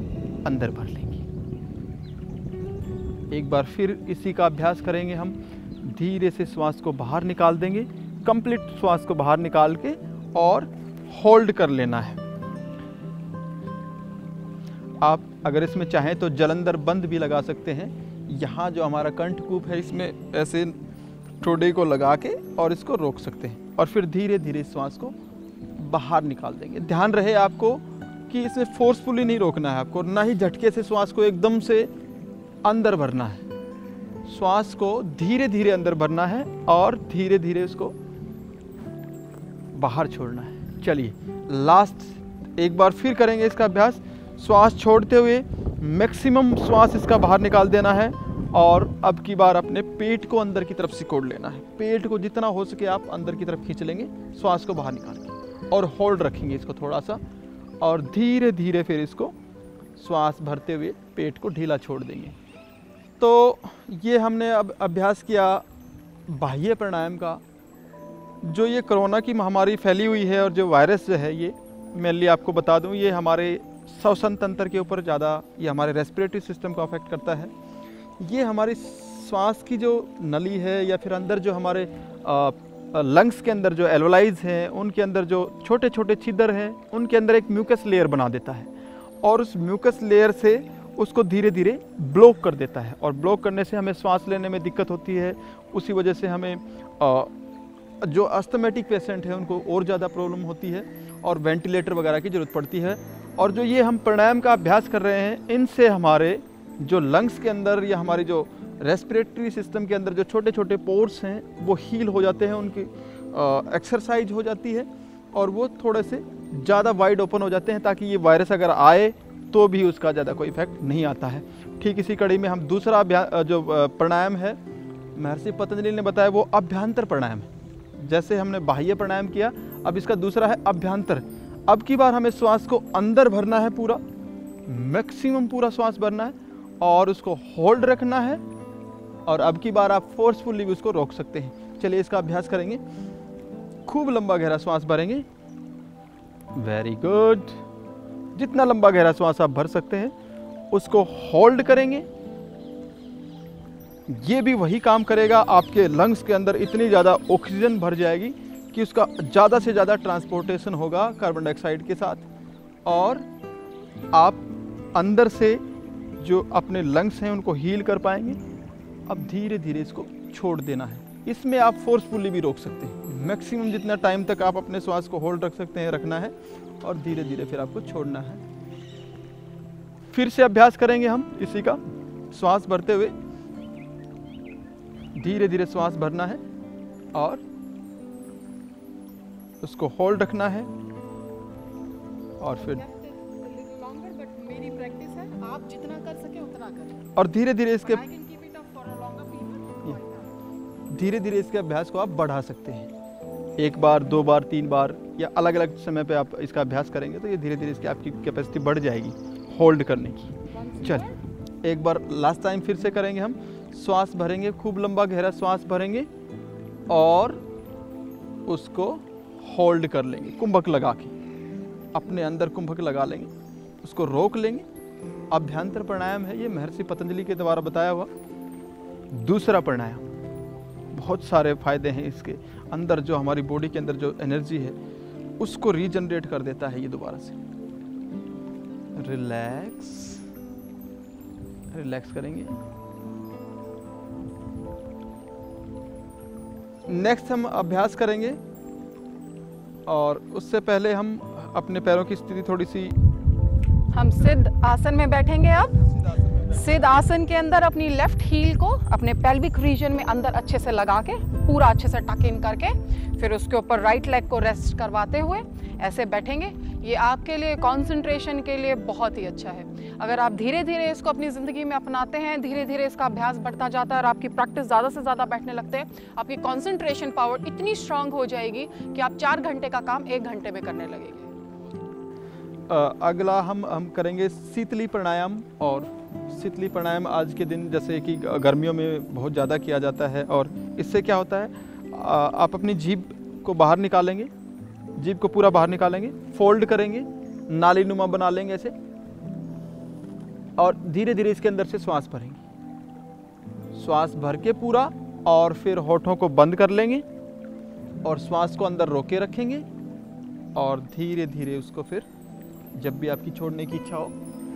अंदर भर लेंगे। एक बार फिर इसी का अभ्यास करेंगे हम। धीरे से श्वास को बाहर निकाल देंगे, कंप्लीट श्वास को बाहर निकाल के और होल्ड कर लेना है। आप अगर इसमें चाहें तो जलंधर बंद भी लगा सकते हैं। यहाँ जो हमारा कंठकूप है इसमें ऐसे ठोड़े को लगा के और इसको रोक सकते हैं और फिर धीरे धीरे श्वास को बाहर निकाल देंगे। ध्यान रहे आपको कि इसे फोर्सफुली नहीं रोकना है आपको, ना ही झटके से श्वास को एकदम से अंदर भरना है। श्वास को धीरे धीरे अंदर भरना है और धीरे धीरे उसको बाहर छोड़ना है। चलिए लास्ट एक बार फिर करेंगे इसका अभ्यास। श्वास छोड़ते हुए मैक्सिमम श्वास इसका बाहर निकाल देना है और अब की बार अपने पेट को अंदर की तरफ सिकोड़ लेना है। पेट को जितना हो सके आप अंदर की तरफ खींच लेंगे, श्वास को बाहर निकाल के, और होल्ड रखेंगे इसको थोड़ा सा, और धीरे धीरे फिर इसको श्वास भरते हुए पेट को ढीला छोड़ देंगे। तो ये हमने अब अभ्यास किया बाह्य प्राणायाम का। जो ये कोरोना की महामारी फैली हुई है और जो वायरस जो है, ये मेनली आपको बता दूं, ये हमारे श्वसन तंत्र के ऊपर ज़्यादा, ये हमारे रेस्पिरेटरी सिस्टम को अफेक्ट करता है। ये हमारी श्वास की जो नली है, या फिर अंदर जो हमारे लंग्स के अंदर जो एल्वोलाइज हैं, उनके अंदर जो छोटे छोटे छिद्र हैं, उनके अंदर एक म्यूकस लेयर बना देता है, और उस म्यूकस लेयर से उसको धीरे धीरे ब्लॉक कर देता है, और ब्लॉक करने से हमें सांस लेने में दिक्कत होती है। उसी वजह से हमें जो अस्थमेटिक पेशेंट है उनको और ज़्यादा प्रॉब्लम होती है, और वेंटिलेटर वगैरह की ज़रूरत पड़ती है। और जो ये हम प्राणायाम का अभ्यास कर रहे हैं, इनसे हमारे जो लंग्स के अंदर या हमारी जो रेस्पिरेटरी सिस्टम के अंदर जो छोटे छोटे पोर्स हैं वो हील हो जाते हैं, उनकी एक्सरसाइज हो जाती है, और वो थोड़े से ज़्यादा वाइड ओपन हो जाते हैं, ताकि ये वायरस अगर आए तो भी उसका ज़्यादा कोई इफेक्ट नहीं आता है। ठीक इसी कड़ी में हम दूसरा जो प्राणायाम है, महर्षि पतंजलि ने बताया, वो अभ्यंतर प्राणायाम है। जैसे हमने बाह्य प्राणायाम किया, अब इसका दूसरा है अभ्यंतर। अब की बार हमें श्वास को अंदर भरना है, पूरा मैक्सिमम पूरा श्वास भरना है, और उसको होल्ड रखना है, और अब की बार आप फोर्सफुली भी उसको रोक सकते हैं। चलिए इसका अभ्यास करेंगे। खूब लंबा गहरा श्वास भरेंगे, वेरी गुड। जितना लंबा गहरा श्वास आप भर सकते हैं उसको होल्ड करेंगे। ये भी वही काम करेगा, आपके लंग्स के अंदर इतनी ज़्यादा ऑक्सीजन भर जाएगी कि उसका ज़्यादा से ज़्यादा ट्रांसपोर्टेशन होगा कार्बन डाइऑक्साइड के साथ, और आप अंदर से जो अपने लंग्स हैं उनको हील कर पाएंगे। अब धीरे धीरे इसको छोड़ देना है। इसमें आप फोर्सफुली भी रोक सकते हैं, मैक्सिमम जितना टाइम तक आप अपने श्वास को होल्ड रख सकते हैं रखना है, और धीरे धीरे फिर आपको छोड़ना है। फिर से अभ्यास करेंगे हम इसी का, श्वास भरते हुए धीरे धीरे श्वास भरना है, और उसको होल्ड रखना है, और फिर मेरी प्रैक्टिस है, आप जितना कर सके उतना करें, और धीरे धीरे इसके अभ्यास को आप बढ़ा सकते हैं। एक बार, दो बार, तीन बार, या अलग अलग समय पे आप इसका अभ्यास करेंगे तो ये धीरे धीरे इसकी आपकी कैपेसिटी बढ़ जाएगी होल्ड करने की। चलिए एक बार लास्ट टाइम फिर से करेंगे हम। श्वास भरेंगे, खूब लंबा गहरा श्वास भरेंगे, और उसको होल्ड कर लेंगे कुंभक लगा के, अपने अंदर कुंभक लगा लेंगे, उसको रोक लेंगे। अभ्यंतर प्राणायाम है ये, महर्षि पतंजलि के द्वारा बताया हुआ दूसरा प्राणायाम। बहुत सारे फायदे हैं इसके अंदर, जो हमारी बॉडी के अंदर जो एनर्जी है उसको रीजनरेट कर देता है ये दोबारा से। रिलैक्स, रिलैक्स करेंगे। नेक्स्ट हम अभ्यास करेंगे, और उससे पहले हम अपने पैरों की स्थिति थोड़ी सी, हम सिद्ध आसन में बैठेंगे। अब सिद्ध आसन के अंदर अपनी लेफ्ट हील को अपने पेल्विक रीजन में अंदर अच्छे से लगा के, पूरा अच्छे से टक इन करके, फिर उसके ऊपर राइट लेग को रेस्ट करवाते हुए ऐसे बैठेंगे। ये आपके लिए कंसंट्रेशन के लिए बहुत ही अच्छा है। अगर आप धीरे धीरे इसको अपनी ज़िंदगी में अपनाते हैं, धीरे धीरे इसका अभ्यास बढ़ता जाता है, और आपकी प्रैक्टिस ज़्यादा से ज़्यादा बैठने लगते हैं, आपकी कंसंट्रेशन पावर इतनी स्ट्रांग हो जाएगी कि आप 4 घंटे का काम 1 घंटे में करने लगेंगे। अगला हम करेंगे शीतली प्राणायाम। और शीतली प्राणायाम आज के दिन जैसे कि गर्मियों में बहुत ज़्यादा किया जाता है, और इससे क्या होता है, आप अपनी जीभ को बाहर निकालेंगे, जीभ को पूरा बाहर निकालेंगे, फोल्ड करेंगे, नाली नुमा बना लेंगे ऐसे, और धीरे धीरे इसके अंदर से श्वास भरेंगे। श्वास भर के पूरा, और फिर होठों को बंद कर लेंगे, और श्वास को अंदर रोके रखेंगे, और धीरे धीरे उसको फिर जब भी आपकी छोड़ने की इच्छा हो,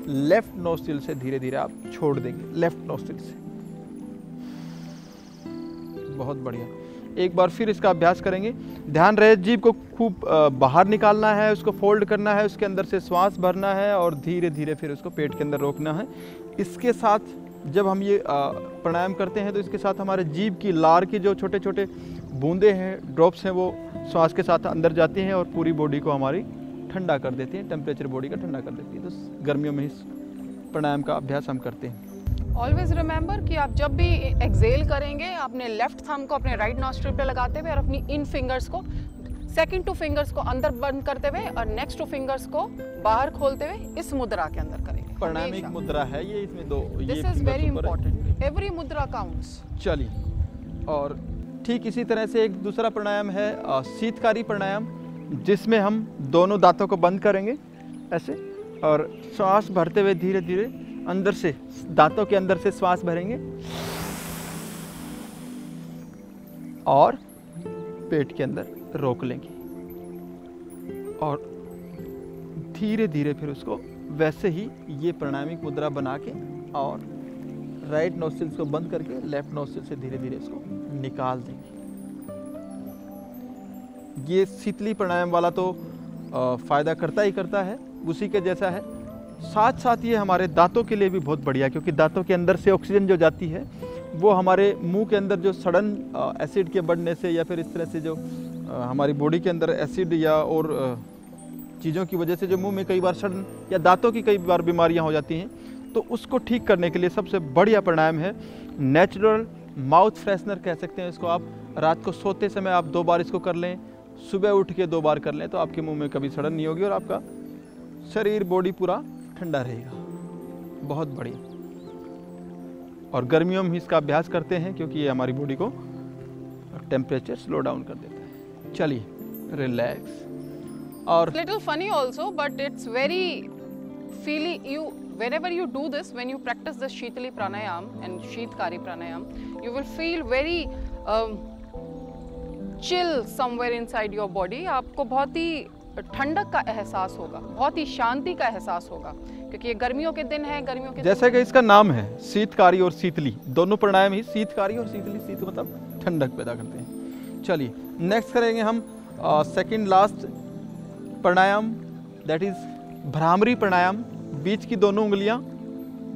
लेफ्ट नोस्ट्रिल से धीरे धीरे आप छोड़ देंगे, लेफ्ट नोस्ट्रिल से। बहुत बढ़िया। एक बार फिर इसका अभ्यास करेंगे। ध्यान रहे, जीभ को खूब बाहर निकालना है, उसको फोल्ड करना है, उसके अंदर से श्वास भरना है, और धीरे धीरे फिर उसको पेट के अंदर रोकना है। इसके साथ जब हम ये प्राणायाम करते हैं तो इसके साथ हमारे जीभ की लार की जो छोटे छोटे बूंदे हैं, ड्रॉप्स हैं, वो श्वास के साथ अंदर जाती हैं और पूरी बॉडी को हमारी ठंडा कर देती हैं, टेम्परेचर बॉडी का ठंडा कर देती है। तो गर्मियों में इस प्राणायाम का अभ्यास हम करते हैं। ऑलवेज रिमेंबर कि आप जब भी एक्सेल करेंगे अपने लेफ्ट थंब को अपने राइट नॉस्ट्रिल पे लगाते हुए और अपनी इन फिंगर्स को सेकंड टू फिंगर्स को अंदर बंद करते हुए और नेक्स्ट टू फिंगर्स को बाहर खोलते हुए इस मुद्रा के अंदर करेंगे। प्राणायामिक मुद्रा है ये, इसमें दो this is very important, every मुद्रा काउंट्स। चलिए, और ठीक इसी तरह से एक दूसरा प्राणायाम है शीतकारी प्राणायाम, जिसमें हम दोनों दांतों को बंद करेंगे ऐसे और श्वास भरते हुए धीरे धीरे अंदर से दांतों के अंदर से श्वास भरेंगे और पेट के अंदर रोक लेंगे और धीरे धीरे फिर उसको वैसे ही ये प्राणायामिक मुद्रा बना के और राइट नोस्ट्रिल्स को बंद करके लेफ्ट नोस्ट्रिल से धीरे धीरे इसको निकाल देंगे। ये शीतली प्राणायाम वाला तो फायदा करता ही करता है, उसी के जैसा है। साथ साथ ये हमारे दांतों के लिए भी बहुत बढ़िया, क्योंकि दांतों के अंदर से ऑक्सीजन जो जाती है वो हमारे मुंह के अंदर जो सडन एसिड के बढ़ने से या फिर इस तरह से जो हमारी बॉडी के अंदर एसिड या और चीज़ों की वजह से जो मुंह में कई बार सडन या दांतों की कई बार बीमारियां हो जाती हैं, तो उसको ठीक करने के लिए सबसे बढ़िया प्राणायाम है नेचुरल माउथ फ्रेशनर कह सकते हैं इसको। आप रात को सोते समय आप 2 बार इसको कर लें, सुबह उठ के 2 बार कर लें, तो आपके मुंह में कभी सड़न नहीं होगी और आपका शरीर बॉडी पूरा ठंडा रहेगा। बहुत बढ़िया। और गर्मियों में इसका अभ्यास करते हैं क्योंकि ये हमारी बॉडी को टेम्परेचर स्लो डाउन कर देता है। चलिए, रिलैक्स। और little funny also, but it's very feely you whenever you do this, when you practice this Shitali pranayam and Shitkari pranayam, you will feel very chill somewhere inside your body. आपको बहुत ही ठंडक का एहसास होगा, बहुत ही शांति का एहसास होगा, क्योंकि ये गर्मियों के दिन है। गर्मियों के जैसे कि इसका नाम है शीतकारी और शीतली, दोनों प्राणायाम ही शीतकारी और शीतली, शीत मतलब ठंडक पैदा करते हैं। चलिए, नेक्स्ट करेंगे हम second last pranayama, that is bhramari pranayama. बीच की दोनों उंगलियां,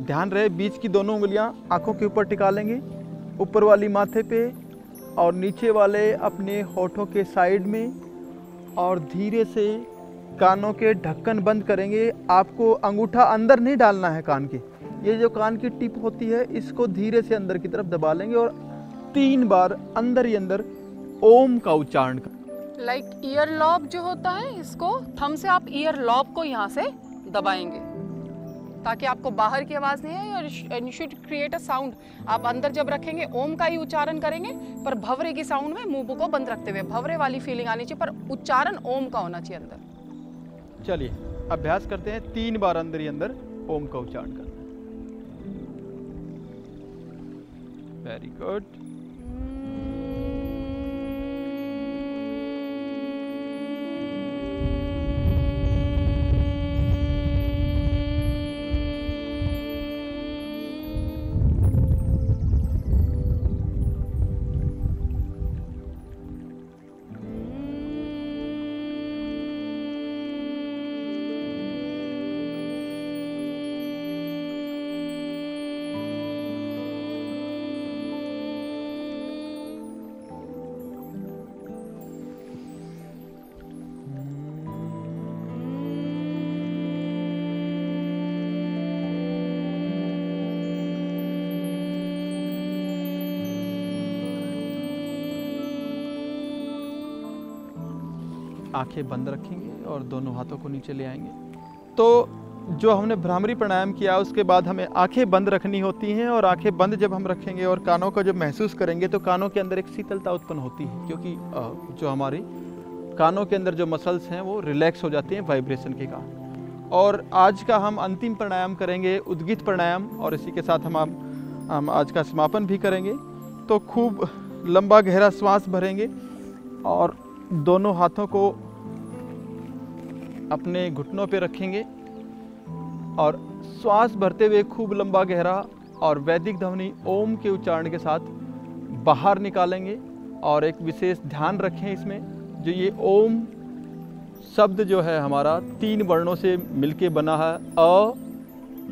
ध्यान रहे, बीच की दोनों उंगलियां आंखों के ऊपर टिका लेंगे, ऊपर वाली माथे पे और नीचे वाले अपने होठों के साइड में, और धीरे से कानों के ढक्कन बंद करेंगे। आपको अंगूठा अंदर नहीं डालना है कान के, ये जो कान की टिप होती है इसको धीरे से अंदर की तरफ दबा लेंगे और 3 बार अंदर ही अंदर ओम का उच्चारण कर। लाइक ईयर लॉब जो होता है, इसको थंब से आप ईयर लॉब को यहाँ से दबाएंगे ताकि आपको बाहर की आवाज नहीं आए, और you should create a sound. आप अंदर जब रखेंगे ओम का ही उच्चारण करेंगे, पर भवरे की साउंड में मुंह को बंद रखते हुए भवरे वाली फीलिंग आनी चाहिए, पर उच्चारण ओम का होना चाहिए अंदर। चलिए, अभ्यास करते हैं। 3 बार अंदर ही अंदर ओम का उच्चारण करना है। Very good. आंखें बंद रखेंगे और दोनों हाथों को नीचे ले आएंगे। तो जो हमने भ्रामरी प्राणायाम किया उसके बाद हमें आंखें बंद रखनी होती हैं, और आंखें बंद जब हम रखेंगे और कानों को जब महसूस करेंगे तो कानों के अंदर एक शीतलता उत्पन्न होती है, क्योंकि जो हमारी कानों के अंदर जो मसल्स हैं वो रिलैक्स हो जाते हैं वाइब्रेशन के कारण। और आज का हम अंतिम प्राणायाम करेंगे उद्गित प्राणायाम, और इसी के साथ हम आज का समापन भी करेंगे। तो खूब लंबा गहरा श्वास भरेंगे और दोनों हाथों को अपने घुटनों पे रखेंगे और श्वास भरते हुए खूब लंबा गहरा और वैदिक ध्वनि ओम के उच्चारण के साथ बाहर निकालेंगे। और एक विशेष ध्यान रखें इसमें, जो ये ओम शब्द जो है हमारा 3 वर्णों से मिलके बना है, अ,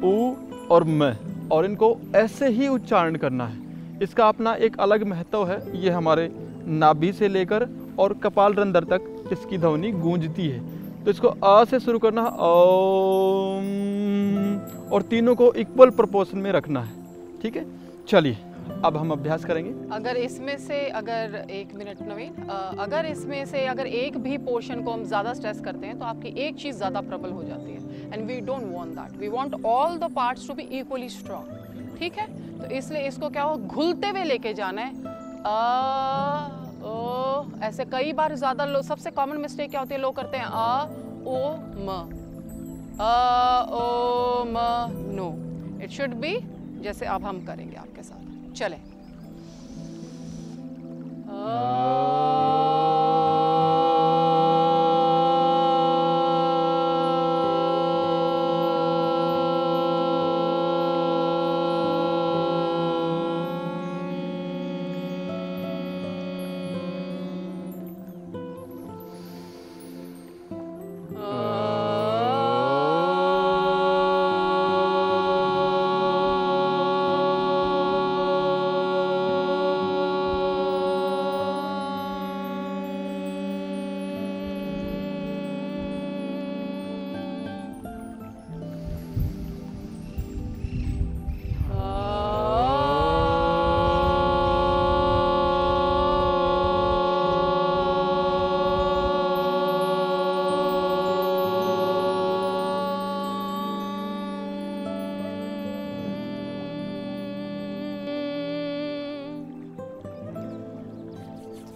उ और म, और इनको ऐसे ही उच्चारण करना है। इसका अपना एक अलग महत्व है। ये हमारे नाभि से लेकर और कपाल रंध्र तक इसकी ध्वनि गूंजती है। तो इसको अ से शुरू करना है, ओम, और तीनों को इक्वल प्रोपोर्शन में रखना है। ठीक है, चलिए अब हम अभ्यास करेंगे। अगर इसमें से अगर 1 मिनट नवीन, अगर इसमें से अगर एक भी पोर्शन को हम ज़्यादा स्ट्रेस करते हैं तो आपकी एक चीज़ ज़्यादा प्रबल हो जाती है, and we don't want that, we want all the parts to be equally strong. ठीक है, तो इसलिए इसको क्या हो, घुलते हुए लेके जाना है। ऐसे कई बार ज़्यादा लोग, सबसे कॉमन मिस्टेक क्या होती है, लोग करते हैं ओ म, ओ म, नो, इट शुड बी जैसे अब हम करेंगे आपके साथ। चले,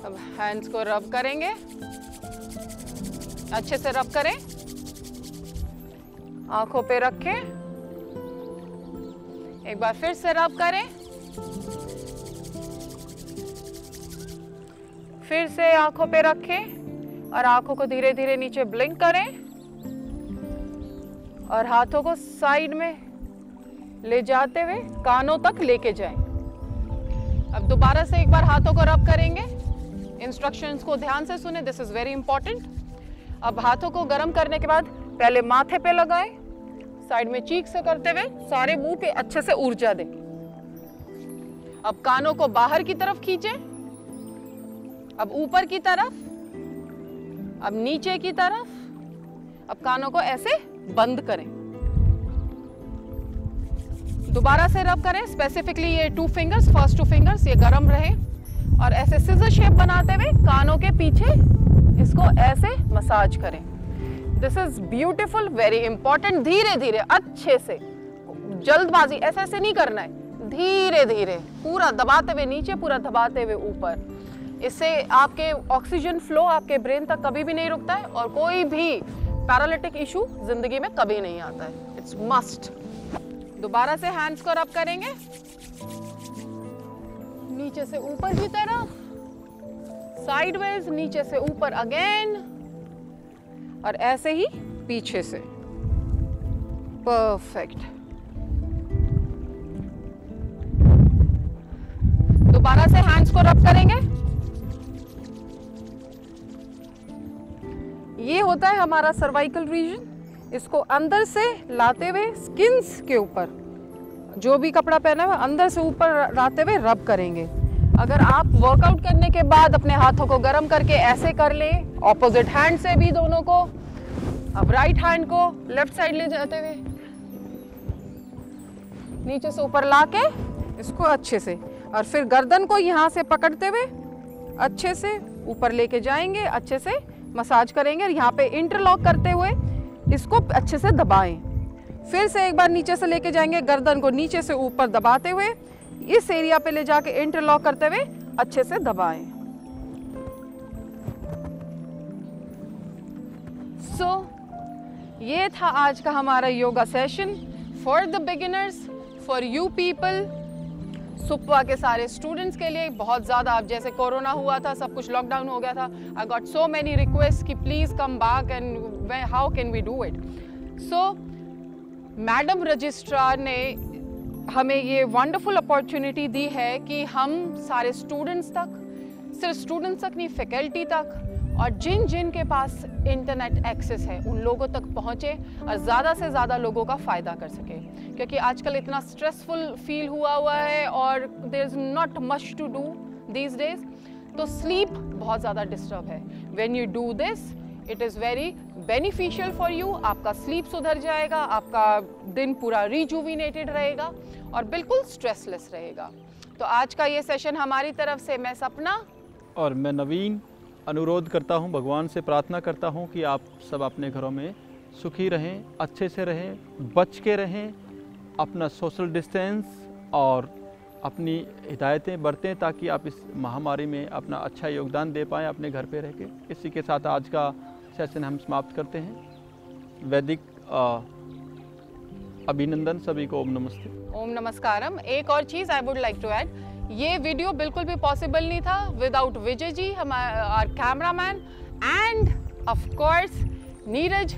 अब हैंड्स को रब करेंगे, अच्छे से रब करें, आंखों पे रखें, एक बार फिर से रब करें, फिर से आंखों पे रखें और आंखों को धीरे धीरे नीचे ब्लिंक करें और हाथों को साइड में ले जाते हुए कानों तक लेके जाएं। अब दोबारा से एक बार हाथों को रब करेंगे, इंस्ट्रक्शंस को ध्यान से सुने, दिस इज वेरी इंपॉर्टेंट। अब हाथों को गर्म करने के बाद पहले माथे पे लगाएं, साइड में चीक से करते हुए सारे मुंह पे अच्छे से ऊर्जा दें। अब कानों को बाहर की तरफ खींचें, अब ऊपर की तरफ, अब नीचे की तरफ, अब कानों को ऐसे बंद करें। दोबारा से रब करें, स्पेसिफिकली ये 2 फिंगर्स, फर्स्ट 2 फिंगर्स ये गर्म रहे और ऐसे सिजर शेप बनाते हुए कानों के पीछे इसको ऐसे मसाज करें। This is beautiful, very important. धीरे धीरे अच्छे से, जल्दबाजी ऐसे ऐसे नहीं करना है, धीरे धीरे पूरा दबाते हुए नीचे, पूरा दबाते हुए ऊपर। इससे आपके ऑक्सीजन फ्लो आपके ब्रेन तक कभी भी नहीं रुकता है और कोई भी पैरालिटिक इशू जिंदगी में कभी नहीं आता है, इट्स मस्ट। दोबारा से हैंड्स को रब करेंगे, नीचे से ऊपर की तरफ, साइडवेज, नीचे से ऊपर अगेन और ऐसे ही पीछे से। परफेक्ट। दोबारा से हैंड्स को रब करेंगे। ये होता है हमारा सर्वाइकल रीजन, इसको अंदर से लाते हुए स्किन्स के ऊपर, जो भी कपड़ा पहना है अंदर से ऊपर लाते हुए रब करेंगे। अगर आप वर्कआउट करने के बाद अपने हाथों को गर्म करके ऐसे कर लें, ऑपोजिट हैंड से भी दोनों को, अब राइट हैंड को लेफ्ट साइड ले जाते हुए नीचे से ऊपर लाके इसको अच्छे से, और फिर गर्दन को यहाँ से पकड़ते हुए अच्छे से ऊपर लेके जाएंगे, अच्छे से मसाज करेंगे और यहाँ पे इंटरलॉक करते हुए इसको अच्छे से दबाएं। फिर से एक बार नीचे से लेके जाएंगे, गर्दन को नीचे से ऊपर दबाते हुए इस एरिया पे ले जाके इंटरलॉक करते हुए अच्छे से दबाएं। सो ये था आज का हमारा yoga session for the beginners, for you people. सुप्वा के सारे स्टूडेंट्स के लिए बहुत ज़्यादा, अब जैसे कोरोना हुआ था, सब कुछ लॉकडाउन हो गया था, I got so many request कि please come back and how can we do it. So madam registrar ने हमें ये वंडरफुल अपॉर्चुनिटी दी है कि हम सारे स्टूडेंट्स तक, सिर्फ स्टूडेंट्स तक नहीं, फैकल्टी तक और जिन जिन के पास इंटरनेट एक्सेस है उन लोगों तक पहुँचे और ज़्यादा से ज़्यादा लोगों का फ़ायदा कर सके। क्योंकि आजकल इतना स्ट्रेसफुल फील हुआ है और there is not much to do these days, तो स्लीप बहुत ज़्यादा डिस्टर्ब है। When you do this, it is very beneficial for you. आपका स्लीप सुधर जाएगा, आपका दिन पूरा रिजुविनेटेड रहेगा और बिल्कुल स्ट्रेसलेस रहेगा। तो आज का ये सेशन हमारी तरफ से, मैं सपना और मैं नवीन अनुरोध करता हूँ, भगवान से प्रार्थना करता हूँ कि आप सब अपने घरों में सुखी रहें, अच्छे से रहें, बच के रहें, अपना सोशल डिस्टेंस और अपनी हिदायतें बरतें ताकि आप इस महामारी में अपना अच्छा योगदान दे पाएँ अपने घर पे रह के। इसी के साथ आज का सेशन हम समाप्त करते हैं। वैदिक अभिनंदन सभी को। ओम नमस्ते। ओम नमस्कारम। एक और चीज़ I would like to add, ये वीडियो बिल्कुल भी पॉसिबल नहीं था विदाउट विजय जी, हमारे cameraman, and of course Neeraj,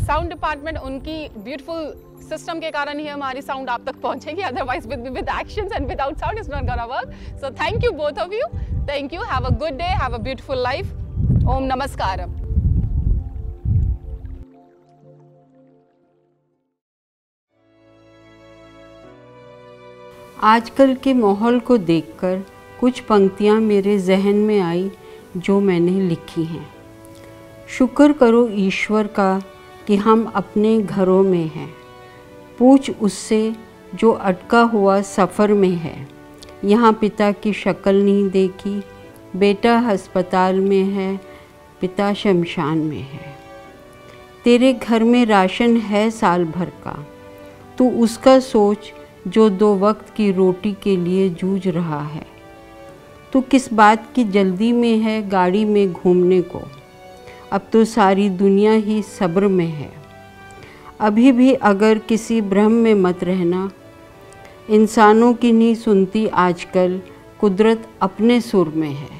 sound department. उनकी ब्यूटीफुल सिस्टम के कारण ही हमारी साउंड आप तक पहुंचेगी, otherwise with actions and without sound it's not gonna work. So thank you both of you, thank you, have a good day, have a beautiful life. Om नमस्कारम। आजकल के माहौल को देखकर कुछ पंक्तियाँ मेरे जहन में आई जो मैंने लिखी हैं। शुक्र करो ईश्वर का कि हम अपने घरों में हैं, पूछ उससे जो अटका हुआ सफ़र में है। यहाँ पिता की शक्ल नहीं देखी, बेटा अस्पताल में है, पिता शमशान में है। तेरे घर में राशन है साल भर का, तू उसका सोच जो 2 वक्त की रोटी के लिए जूझ रहा है। तू किस बात की जल्दी में है गाड़ी में घूमने को, अब तो सारी दुनिया ही सब्र में है। अभी भी अगर किसी भ्रम में मत रहना, इंसानों की नहीं सुनती आजकल, कुदरत अपने सुर में है।